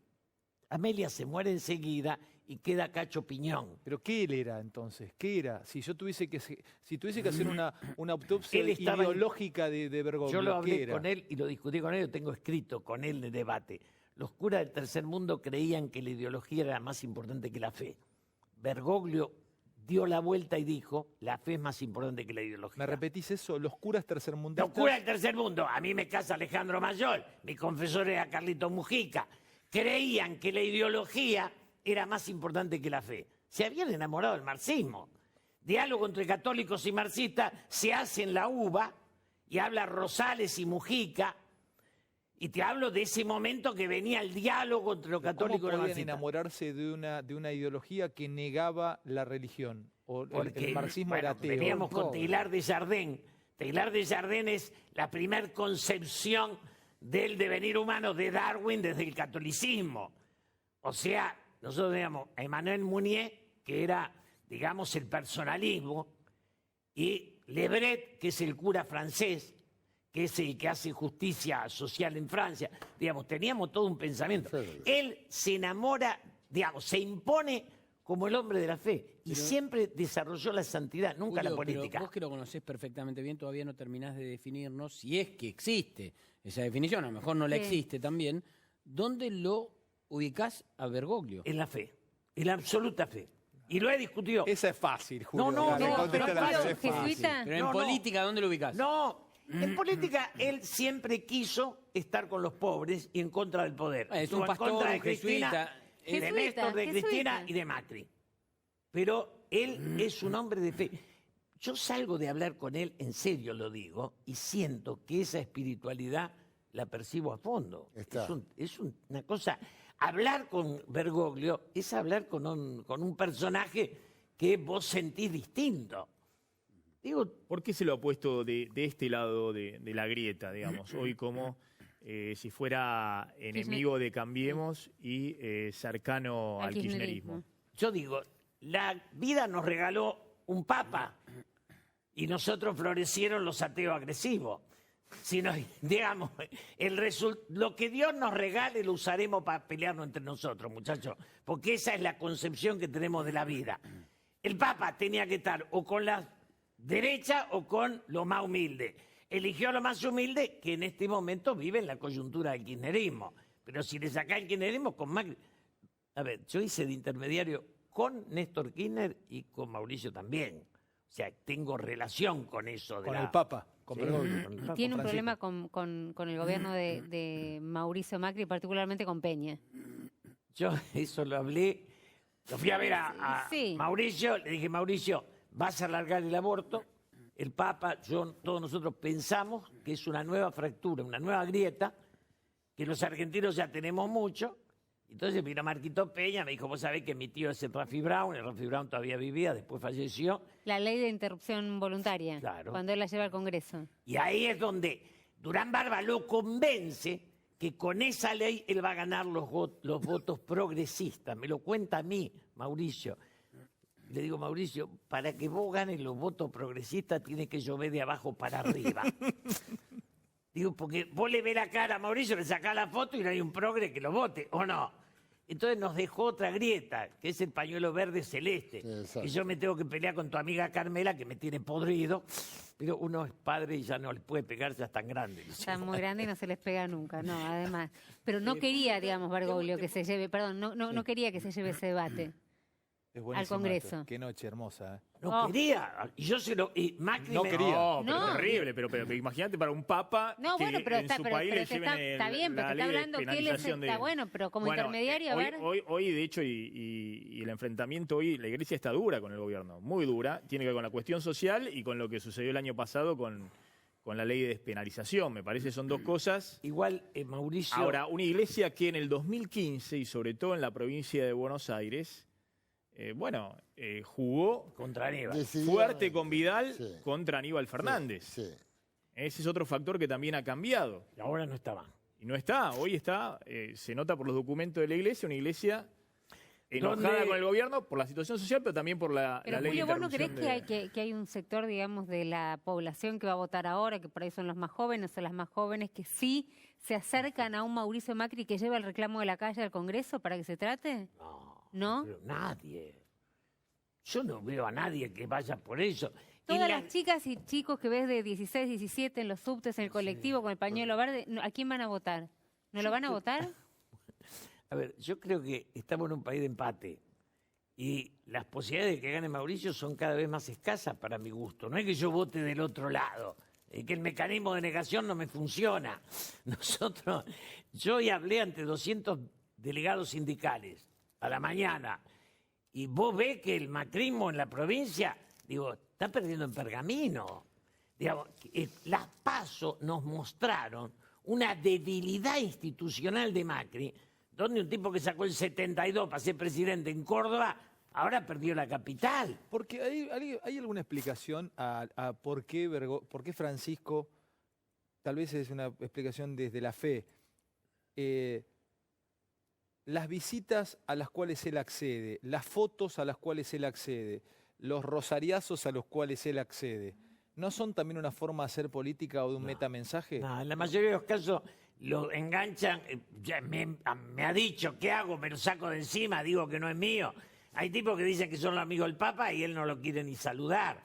S3: Amelia se muere enseguida y queda Cacho Piñón.
S1: ¿Pero qué él era entonces? ¿Qué era? Si yo tuviese que hacer una autopsia
S3: Él estaba
S1: ideológica de Bergoglio,
S3: yo lo
S1: ¿qué
S3: hablé
S1: era?
S3: con él y lo discutí con él, lo tengo escrito con él de debate. Los curas del tercer mundo creían que la ideología era más importante que la fe. Bergoglio dio la vuelta y dijo, la fe es más importante que la ideología.
S1: ¿Me repetís eso? Los curas tercermundistas...
S3: Los curas del tercer mundo, a mí me casa Alejandro Mayol, mi confesor era Carlito Mujica, creían que la ideología era más importante que la fe. Se habían enamorado del marxismo. Diálogo entre católicos y marxistas se hace en la UBA y habla Rosales y Mujica. Y te hablo de ese momento que venía el diálogo entre los católicos y los
S1: ¿Cómo podían
S3: marxistas.
S1: enamorarse de una ideología que negaba la religión? O
S3: Porque,
S1: el marxismo
S3: bueno,
S1: era ateo.
S3: veníamos con Teilhard de Chardin. Teilhard de Chardin es la primer concepción del devenir humano de Darwin desde el catolicismo. O sea, nosotros teníamos a Emmanuel Mounier, que era, digamos, el personalismo, y Lebret, que es el cura francés, que es el que hace justicia social en Francia. Digamos, teníamos todo un pensamiento. Él se enamora, digamos, se impone como el hombre de la fe y siempre desarrolló la santidad, nunca
S2: Julio,
S3: la política.
S2: Pero vos que lo conocés perfectamente bien, todavía no terminás de definirnos, si es que existe esa definición, a lo mejor no la
S3: Sí.
S2: existe también, ¿dónde lo ubicás a Bergoglio?
S3: En la fe, en la absoluta fe. Y lo he discutido.
S1: Esa es fácil, Julio.
S3: No,
S1: Dale,
S3: no,
S1: contéstala,
S3: pero
S1: esa es fácil.
S2: Pero en
S3: No, no.
S2: política, ¿dónde lo ubicás?
S3: No, en política él siempre quiso estar con los pobres y en contra del poder.
S2: Es un
S3: Estuvo en
S2: pastor,
S3: contra de
S2: un
S3: Cristina,
S2: jesuita.
S3: de Néstor, de Cristina y de Macri. Pero él es un hombre de fe. Yo salgo de hablar con él, en serio lo digo, y siento que esa espiritualidad la percibo a fondo. Es una cosa... Hablar con Bergoglio es hablar con un personaje que vos sentís distinto. Digo,
S12: ¿por qué se lo ha puesto de este lado de la grieta, digamos? Hoy como si fuera enemigo de Cambiemos y cercano al kirchnerismo.
S3: Yo digo, la vida nos regaló un papa y nosotros florecieron los ateos agresivos. Si no, digamos, lo que Dios nos regale lo usaremos para pelearnos entre nosotros, muchachos, porque esa es la concepción que tenemos de la vida. El Papa tenía que estar o con la derecha o con lo más humilde. Eligió lo más humilde, que en este momento vive en la coyuntura del kirchnerismo. Pero si le sacá el kirchnerismo con Macri... A ver, yo hice de intermediario con Néstor Kirchner y con Mauricio también. O sea, tengo relación con eso.
S1: Con el Papa. Con Bergoglio.
S3: con el
S11: Y
S3: Papa.
S11: tiene un problema con el gobierno de Mauricio Macri, particularmente con Peña.
S3: Yo eso lo hablé, lo fui a ver a
S11: Sí.
S3: Mauricio, le dije, Mauricio, vas a alargar el aborto. El Papa, todos nosotros pensamos que es una nueva fractura, una nueva grieta, que los argentinos ya tenemos mucho, Entonces vino Marquito Peña, me dijo, vos sabés que mi tío es el Rafi Brown todavía vivía, después falleció.
S11: La ley de interrupción voluntaria,
S3: Claro.
S11: cuando él la lleva al Congreso.
S3: Y ahí es donde Durán Barba lo convence que con esa ley él va a ganar los votos progresistas. Me lo cuenta a mí, Mauricio. Le digo, Mauricio, para que vos ganes los votos progresistas tiene que llover de abajo para arriba. Digo, porque vos le ves la cara a Mauricio, le sacás la foto y no hay un progre que lo vote, ¿o no? Entonces nos dejó otra grieta, que es el pañuelo verde celeste. Y yo me tengo que pelear con tu amiga Carmela, que me tiene podrido. Pero uno es padre y ya no le puede pegar, ya es tan grande.
S11: Está muy grande y no se les pega nunca, no, además. Pero no quería, digamos, Bergoglio, que se lleve, perdón, no quería que se lleve ese debate.
S1: Es buenísimo
S11: Al Congreso.
S1: esto. Qué noche hermosa. ¿Eh?
S3: No quería. Y yo se lo. Y Macri
S1: No
S3: me-
S1: quería.
S12: No, pero
S11: No.
S12: terrible, pero imagínate para un papa
S11: No,
S12: que
S11: bueno, pero
S12: en
S11: está,
S12: su
S11: pero,
S12: país
S11: pero
S12: le
S11: te
S12: lleven
S11: está bien, pero
S12: la
S11: te está
S12: ley de
S11: hablando que él es,
S12: penalización
S11: está
S12: de-
S11: bueno, pero como
S12: Bueno,
S11: intermediario, a ver.
S12: hoy, de hecho, y el enfrentamiento hoy, la iglesia está dura con el gobierno, muy dura, tiene que ver con la cuestión social y con lo que sucedió el año pasado con la ley de despenalización. Me parece que son dos cosas.
S3: Igual, Mauricio.
S12: Ahora, una iglesia que en el 2015, y sobre todo en la provincia de Buenos Aires, jugó
S3: Contra Aníbal.
S12: fuerte con Vidal
S13: Sí.
S12: contra Aníbal Fernández.
S13: Sí.
S12: Ese es otro factor que también ha cambiado.
S3: Y ahora no estaba.
S12: Y no está, hoy está, se nota por los documentos de la iglesia, una iglesia enojada
S3: ¿Dónde?
S12: con el gobierno por la situación social, pero también por la
S11: Pero
S12: ley
S11: Julio,
S12: de
S11: ¿vos no creés
S12: interrupción
S11: que hay un sector, digamos, de la población que va a votar ahora, que por ahí son los más jóvenes o las más jóvenes, que sí se acercan a un Mauricio Macri que lleva el reclamo de la calle al Congreso para que se trate? ¿No?
S3: Pero nadie. Yo no veo a nadie que vaya por eso.
S11: Todas
S3: En la-
S11: las chicas y chicos que ves de 16, 17 en los subtes, en el colectivo, con el pañuelo verde, ¿a quién van a votar? ¿No lo van a votar?
S3: A ver, yo creo que estamos en un país de empate. Y las posibilidades de que gane Mauricio son cada vez más escasas para mi gusto. No es que yo vote del otro lado, es que el mecanismo de negación no me funciona. Yo hoy hablé ante 200 delegados sindicales a la mañana, y vos ves que el macrismo en la provincia, digo, está perdiendo en Pergamino. Digamos, las PASO nos mostraron una debilidad institucional de Macri, donde un tipo que sacó el 72 para ser presidente en Córdoba, ahora perdió la capital.
S1: Porque hay alguna explicación a por qué Francisco, tal vez es una explicación desde la fe, las visitas a las cuales él accede, las fotos a las cuales él accede, los rosariazos a los cuales él accede, ¿no son también una forma de hacer política o de un metamensaje?
S3: No, en la mayoría de los casos lo enganchan, ya me ha dicho, ¿qué hago? Me lo saco de encima, digo que no es mío. Hay tipos que dicen que son los amigos del Papa y él no lo quiere ni saludar.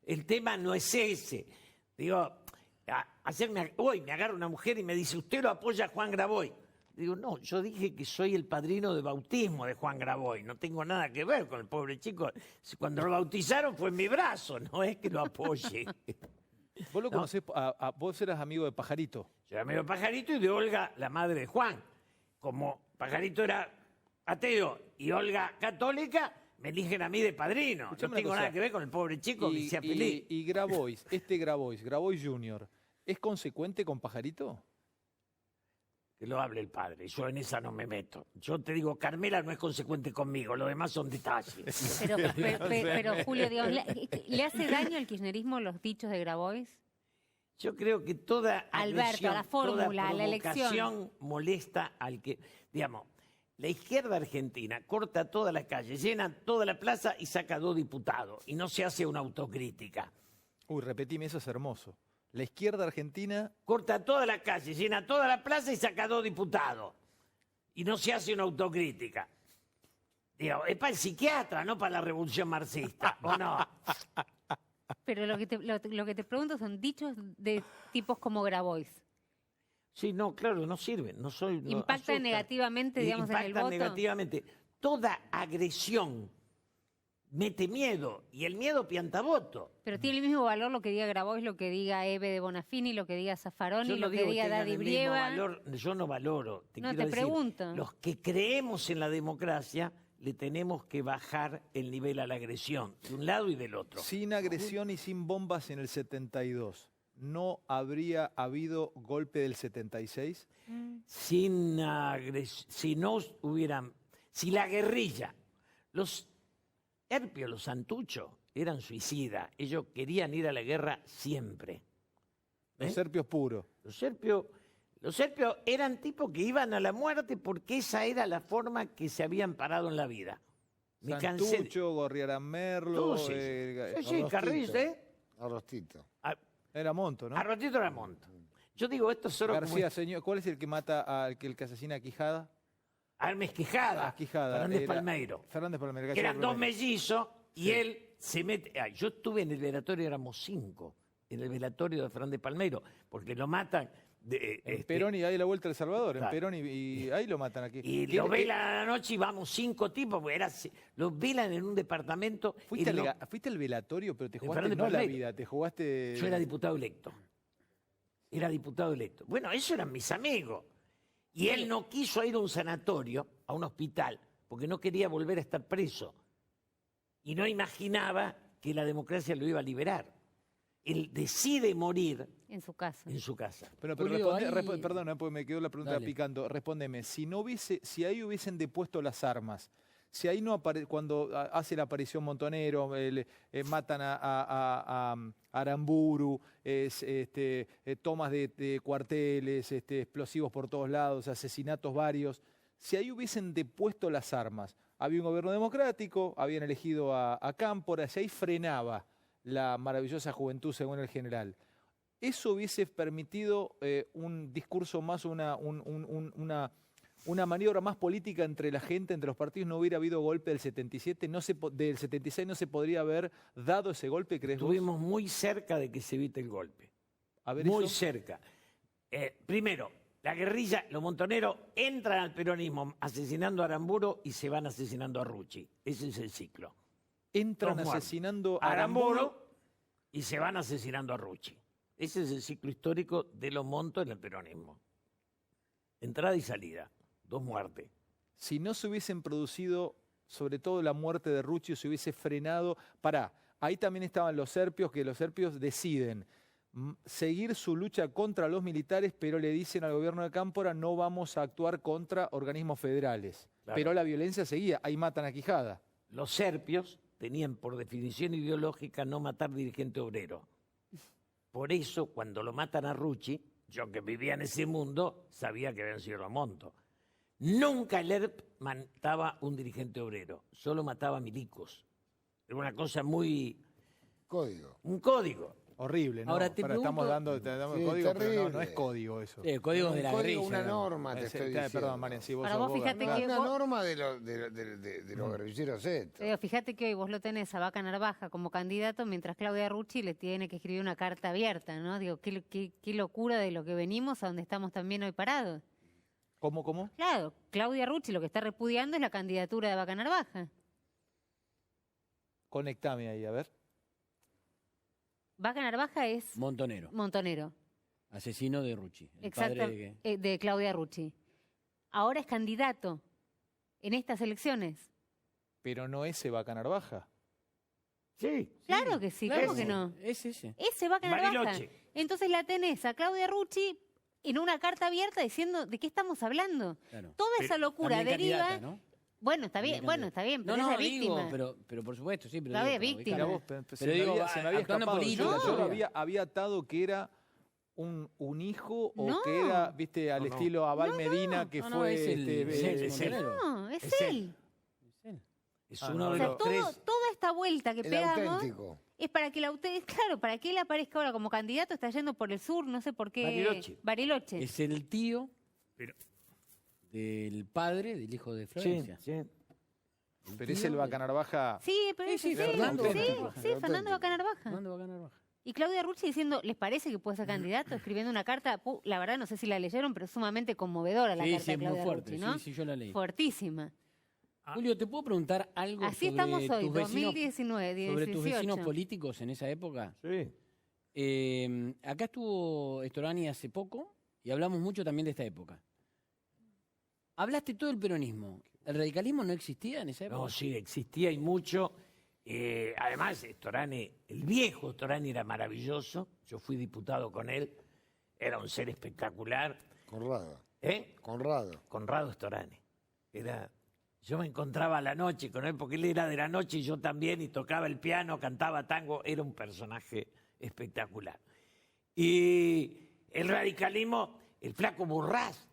S3: El tema no es ese. Digo, hoy me agarra una mujer y me dice, ¿usted lo apoya a Juan Graboy? Digo, no, yo dije que soy el padrino de bautismo de Juan Graboy, no tengo nada que ver con el pobre chico. Cuando lo bautizaron fue en mi brazo, no es que lo apoye.
S1: Vos lo conocés, vos eras amigo de Pajarito.
S3: Yo era amigo de Pajarito y de Olga, la madre de Juan. Como Pajarito era ateo y Olga católica, me eligen a mí de padrino.
S1: Escuchame
S3: No
S1: una
S3: tengo
S1: cosa.
S3: nada que ver con el pobre chico que sea feliz.
S1: Y Grabois, Grabois Jr., ¿es consecuente con Pajarito?
S3: Que lo hable el padre, yo en esa no me meto. Yo te digo, Carmela no es consecuente conmigo, lo demás son detalles.
S11: Pero Julio, digamos, ¿le hace daño al kirchnerismo los dichos de Grabois?
S3: Yo creo que toda
S11: Alberto,
S3: agresión,
S11: la fórmula,
S3: toda
S11: la elección.
S3: provocación molesta al que, digamos, la izquierda argentina corta toda la calle, llena toda la plaza y saca 2 diputados y no se hace una autocrítica.
S1: Uy, repetime, eso es hermoso. La izquierda argentina...
S3: Corta toda la calle, llena toda la plaza y saca 2 diputados y no se hace una autocrítica. Digo, es para el psiquiatra, no para la revolución marxista, ¿o no?
S11: Pero lo que te pregunto son dichos de tipos como Grabois.
S3: Sí, no, claro, no sirven. No soy, no,
S11: ¿Impactan
S3: asustan.
S11: negativamente, digamos, en el
S3: Impactan
S11: voto?
S3: negativamente. Toda agresión mete miedo, y el miedo pianta voto.
S11: Pero tiene el mismo valor lo que diga Grabois, lo que diga Eve de Bonafini, lo que diga Zaffaroni,
S3: Yo no
S11: lo que
S3: digo
S11: diga
S3: tengan
S11: Daddy
S3: el mismo
S11: Brieva.
S3: valor, yo no valoro.
S11: No,
S3: quiero
S11: te
S3: decir,
S11: pregunto.
S3: Los que creemos en la democracia le tenemos que bajar el nivel a la agresión, de un lado y del otro.
S1: Sin agresión y sin bombas en el 72. no habría habido golpe del 76?
S3: Si no hubieran, si la guerrilla, los herpios, los santuchos, eran suicidas, ellos querían ir a la guerra siempre.
S1: Los serpios puros.
S3: Los serpios eran tipos que iban a la muerte porque esa era la forma que se habían parado en la vida. Me cansé.
S1: Santucho, Gorriarán Merlo,
S3: Todos ellos. Carrizo,
S13: Arrostito.
S1: Era Monto, ¿no?
S3: Arrostito era Monto. Yo digo, esto es solo
S1: García, señor, ¿cuál es el que mata al que asesina a Quijada?
S3: Hermes Quijada. Fernández Palmeiro.
S1: Fernández Palmeiro.
S3: Que eran dos mellizos y él se mete. Yo estuve en el velatorio, éramos 5, en el velatorio de Fernández Palmeiro, porque lo matan.
S1: En Perón y ahí la vuelta a El Salvador, en Perón y ahí lo matan aquí.
S3: Y lo velan a la noche y vamos 5 tipos, porque los velan en un departamento.
S1: Fuiste al velatorio, pero te jugaste
S3: Fernández
S1: no la
S3: Palmeiro.
S1: vida, te jugaste...
S3: Yo era diputado electo. Bueno, esos eran mis amigos. Y él no quiso ir a un sanatorio, a un hospital, porque no quería volver a estar preso. Y no imaginaba que la democracia lo iba a liberar. Él decide morir
S11: en su casa.
S1: Pero
S2: Julio,
S1: perdona, porque me quedó la pregunta picando. Respóndeme, si ahí hubiesen depuesto las armas, si ahí no cuando hace la aparición Montonero, matan a Aramburu, tomas de cuarteles, explosivos por todos lados, asesinatos varios, si ahí hubiesen depuesto las armas, había un gobierno democrático, habían elegido a Cámpora, si ahí frenaba la maravillosa juventud según el general, ¿eso hubiese permitido un discurso más, una maniobra más política entre la gente, entre los partidos? ¿No hubiera habido golpe del 77? ¿Del 76 no se podría haber dado ese golpe, crees vos?
S3: Estuvimos muy cerca de que se evite el golpe. Muy cerca. Primero, la guerrilla, los montoneros entran al peronismo asesinando a Aramburu y se van asesinando a Rucci. Ese es el ciclo.
S1: Entran asesinando a
S3: Aramburu y se van asesinando a Rucci. Ese es el ciclo histórico de los montos en el peronismo. Entrada y salida, 2 muertes.
S1: Si no se hubiesen producido, sobre todo la muerte de Rucci, se hubiese frenado... ahí también estaban los serpios, que los serpios deciden seguir su lucha contra los militares, pero le dicen al gobierno de Cámpora, no vamos a actuar contra organismos federales. Claro. Pero la violencia seguía, ahí matan a Quijada.
S3: Los serpios tenían por definición ideológica no matar dirigente obrero. Por eso, cuando lo matan a Rucci, yo que vivía en ese mundo, sabía que habían sido los Montos. Nunca el ERP mataba un dirigente obrero, solo mataba milicos. Era una cosa muy... Un código.
S1: Horrible, ¿no?
S2: Ahora te
S1: estamos dando código, pero no es código eso.
S2: El código de la guerrilla.
S13: Una norma, te estoy diciendo.
S1: Perdón, Marian, si vos
S11: Ahora
S1: sos
S11: vos fíjate que
S13: una norma de los guerrilleros estos.
S11: Pero fíjate que hoy vos lo tenés a Vaca Narvaja como candidato, mientras Claudia Rucci le tiene que escribir una carta abierta, ¿no? Digo, qué locura de lo que venimos a donde estamos también hoy parados.
S1: ¿Cómo?
S11: Claro, Claudia Rucci lo que está repudiando es la candidatura de Vaca Narvaja.
S1: Conectame ahí, a ver.
S11: Vaca Narvaja es...
S2: Montonero. Asesino de Rucci.
S11: Exacto, de Claudia Rucci. Ahora es candidato en estas elecciones.
S1: Pero no ese Vaca Narvaja.
S3: Sí.
S11: Claro que sí, ¿cómo que no?
S2: Es ese.
S11: Ese Vaca Narvaja.
S3: Bariloche.
S11: Entonces la tenés a Claudia Rucci en una carta abierta diciendo de qué estamos hablando.
S2: Claro.
S11: Toda esa locura deriva...
S2: Candidata, ¿no?
S11: Bueno, está bien, pero es la víctima.
S2: Pero por supuesto, sí. Pero
S11: Claudia víctima.
S1: Pero digo, se me había escapado. Yo lo
S11: No.
S1: había atado que era un hijo o
S11: No.
S1: que era, viste, al estilo Abal Medina, que fue...
S2: es él.
S11: No, es él.
S3: Es uno
S11: O
S3: de
S11: sea,
S3: los tres.
S11: toda esta vuelta que
S13: El
S11: pegamos
S13: auténtico.
S11: es para que para que él aparezca ahora como candidato, está yendo por el sur, no sé por qué. Bariloche.
S2: Es el tío del padre del hijo de Florencia.
S3: Sí.
S1: Pero es el Vaca Narvaja...
S11: Sí, pero
S2: Sí,
S11: sí,
S2: Fernando
S11: Fernando Vaca Narvaja.
S2: Fernando Vaca Narvaja.
S11: Y Claudia Rucci diciendo, ¿les parece que puede ser candidato? Escribiendo una carta, la verdad no sé si la leyeron, pero es sumamente conmovedora la carta de
S2: es muy
S11: Claudia
S2: fuerte.
S11: Rucci, ¿no?
S2: Sí, yo la leí.
S11: Fuertísima.
S2: Julio, ¿te puedo preguntar algo
S11: Así
S2: sobre
S11: estamos hoy,
S2: tus vecinos,
S11: 2019, 18.
S2: sobre tus vecinos políticos en esa época?
S3: Sí.
S2: Acá estuvo Storani hace poco y hablamos mucho también de esta época. Hablaste todo del peronismo. ¿El radicalismo no existía en esa época?
S3: No, sí, existía y mucho. Además, Storani, el viejo Storani era maravilloso. Yo fui diputado con él. Era un ser espectacular.
S13: Conrado.
S3: ¿Eh?
S13: Conrado.
S3: Conrado Storani. Yo me encontraba a la noche con él, porque él era de la noche y yo también, y tocaba el piano, cantaba tango. Era un personaje espectacular. Y el radicalismo, el flaco Burraz,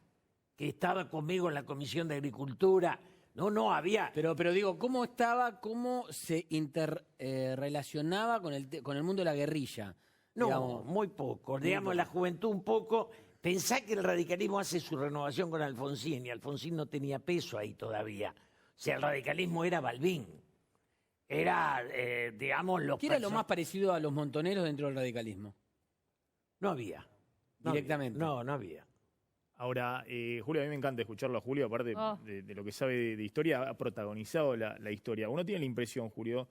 S3: que estaba conmigo en la Comisión de Agricultura. No había.
S2: Pero digo, ¿cómo se interrelacionaba con el mundo de la guerrilla?
S3: No,
S2: Digamos,
S3: muy poco. Digamos, la juventud un poco. Pensá que el radicalismo hace su renovación con Alfonsín, y Alfonsín no tenía peso ahí todavía. O sea, el radicalismo era Balbín. Era, digamos, los...
S2: ¿Qué era lo más parecido a los montoneros dentro del radicalismo?
S3: No había.
S2: Directamente.
S3: No había.
S12: Ahora, Julio, a mí me encanta escucharlo a Julio, aparte de lo que sabe de historia, ha protagonizado la historia. Uno tiene la impresión, Julio,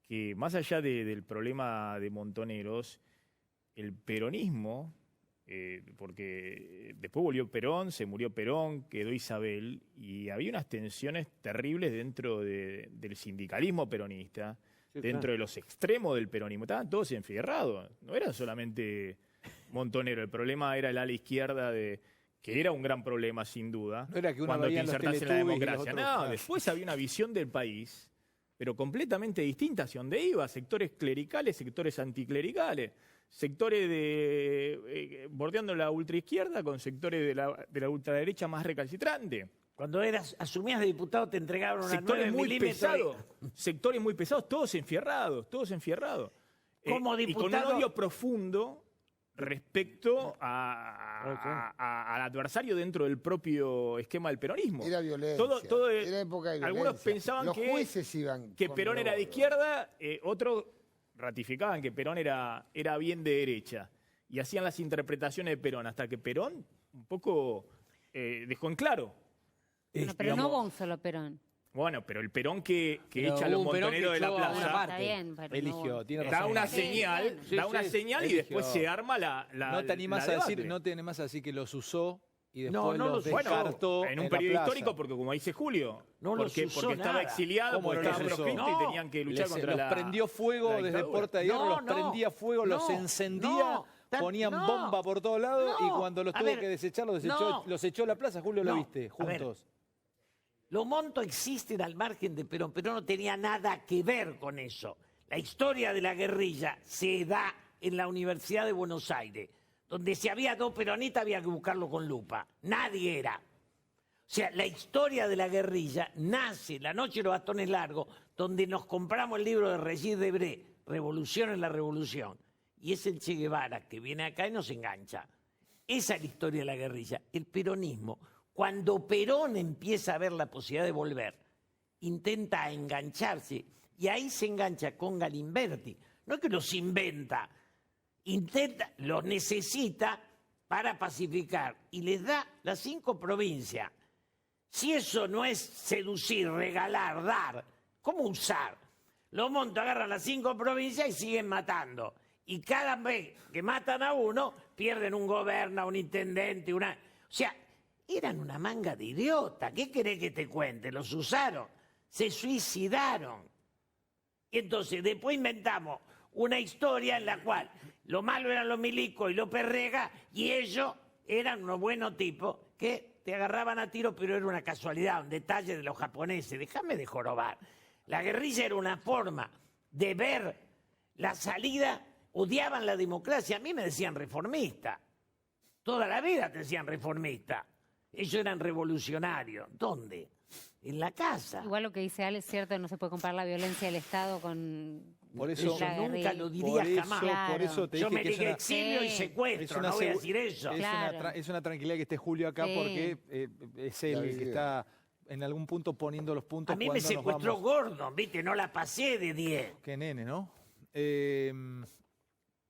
S12: que más allá del problema de montoneros, el peronismo, porque después volvió Perón, se murió Perón, quedó Isabel, y había unas tensiones terribles dentro del sindicalismo peronista, dentro de los extremos del peronismo. Estaban todos enfierrados, no era solamente Montonero, el problema era el ala izquierda que era un gran problema, sin duda,
S1: no era que uno
S12: cuando te
S1: veía los
S12: insertás en la
S1: Teletubbies y los
S12: democracia.
S1: otros,
S12: No, después había una visión del país, pero completamente distinta hacia donde iba, sectores clericales, sectores anticlericales, sectores bordeando la ultraizquierda con sectores de la ultraderecha más recalcitrante.
S3: Cuando asumías de diputado te entregaron una
S12: sectores
S3: 9
S12: muy
S3: milímetros.
S12: pesados, sectores muy pesados, todos enfierrados.
S3: Como
S12: Y con un
S3: diputado...
S12: odio profundo respecto al adversario dentro del propio esquema del peronismo.
S13: Era violencia. Era época de violencia.
S12: Algunos pensaban
S13: Los jueces iban
S12: que
S13: con
S12: Perón era de
S13: revólver.
S12: izquierda, otros ratificaban que Perón era bien de derecha. Y hacían las interpretaciones de Perón, hasta que Perón un poco dejó en claro.
S11: Bueno, pero no hubo un solo Perón.
S12: Bueno, pero el Perón que
S2: Pero
S12: echa a los
S2: hubo un Perón que
S12: montoneros de la
S2: echó a una
S12: plaza
S2: parte.
S11: Está bien, pero
S1: Eligió,
S11: no.
S1: tiene
S12: da
S1: razón.
S12: una
S11: Sí,
S12: señal,
S11: bueno.
S12: da una señal y
S1: eligió.
S12: después se arma la
S1: No te animás a
S12: debate.
S1: decir, no te animás a decir que los usó y
S3: No,
S1: después
S3: no
S1: los
S3: los usó.
S1: descartó
S12: en un
S1: la
S12: periodo
S1: plaza.
S12: histórico, porque como dice Julio,
S3: No los usó
S12: porque estaba
S3: nada.
S12: exiliado,
S1: ¿Cómo
S12: porque
S1: no
S12: estaba
S1: los usó?
S12: proscripto y
S3: No.
S12: tenían que luchar contra
S1: Los
S12: la
S1: prendió fuego
S12: la
S1: desde
S12: dictadura.
S1: Puerta de Hierro,
S3: No,
S1: los
S3: no,
S1: prendía fuego, los
S3: no,
S1: encendía,
S3: no,
S1: ponían
S3: no,
S1: bomba por todos lados y
S3: no.
S1: cuando los
S3: A
S1: tuvo
S3: ver,
S1: que desechar,
S3: no.
S1: los echó a la plaza. Julio, lo
S3: No.
S1: viste,
S3: A ver.
S1: juntos.
S3: Los montos existen al margen de Perón. Perón no tenía nada que ver con eso. La historia de la guerrilla se da en la Universidad de Buenos Aires, donde si había dos peronistas había que buscarlo con lupa. Nadie era. O sea, la historia de la guerrilla nace La noche de los bastones largos, donde nos compramos el libro de Regis Debré, Revolución en la Revolución. Y es el Che Guevara que viene acá y nos engancha. Esa es la historia de la guerrilla. El peronismo, cuando Perón empieza a ver la posibilidad de volver, intenta engancharse, y ahí se engancha con Galimberti. No es que los inventa, los necesita para pacificar, y les da las 5 provincias. Si eso no es seducir, regalar, dar, ¿cómo usar? Los montos agarran las 5 provincias y siguen matando. Y cada vez que matan a uno, pierden un gobierno, un intendente, O sea, eran una manga de idiota. ¿Qué querés que te cuente? Los usaron. Se suicidaron. Y entonces después inventamos una historia en la cual lo malo eran los milicos y los Perrega, y ellos eran unos buenos tipos que te agarraban a tiro, pero era una casualidad, un detalle de los japoneses. Déjame de jorobar. La guerrilla era una forma de ver la salida. Odiaban la democracia. A mí me decían reformista. Toda la vida te decían reformista. Ellos eran revolucionarios. ¿Dónde? En la casa.
S11: Igual lo que dice Ale es cierto, no se puede comparar la violencia del Estado con
S1: Por eso,
S11: la
S3: nunca
S11: guerrilla.
S3: lo diría jamás.
S11: Claro.
S1: Por eso te
S3: Yo
S1: dije
S3: me
S1: que es
S3: dije
S1: una,
S3: exilio y
S11: Sí.
S3: secuestro, no voy a decir eso.
S11: Claro.
S1: es una tranquilidad que esté Julio acá
S11: Sí.
S1: porque es él el que está en algún punto poniendo los puntos.
S3: A mí me
S1: cuando nos
S3: secuestró
S1: vamos.
S3: Gordon, ¿viste? No la pasé de 10.
S1: Qué nene, ¿no?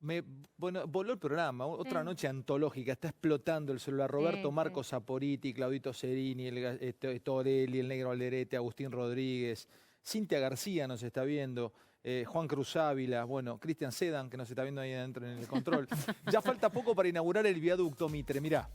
S1: Bueno, voló el programa, otra noche antológica, está explotando el celular. Roberto
S11: Sí,
S1: Marcos
S11: sí.
S1: Saporiti, Claudito Cerini, Torelli, el Negro Alderete, Agustín Rodríguez, Cintia García nos está viendo, Juan Cruz Ávila, bueno, Cristian Sedan, que nos está viendo ahí adentro en el control. Ya falta poco para inaugurar el viaducto Mitre, mirá.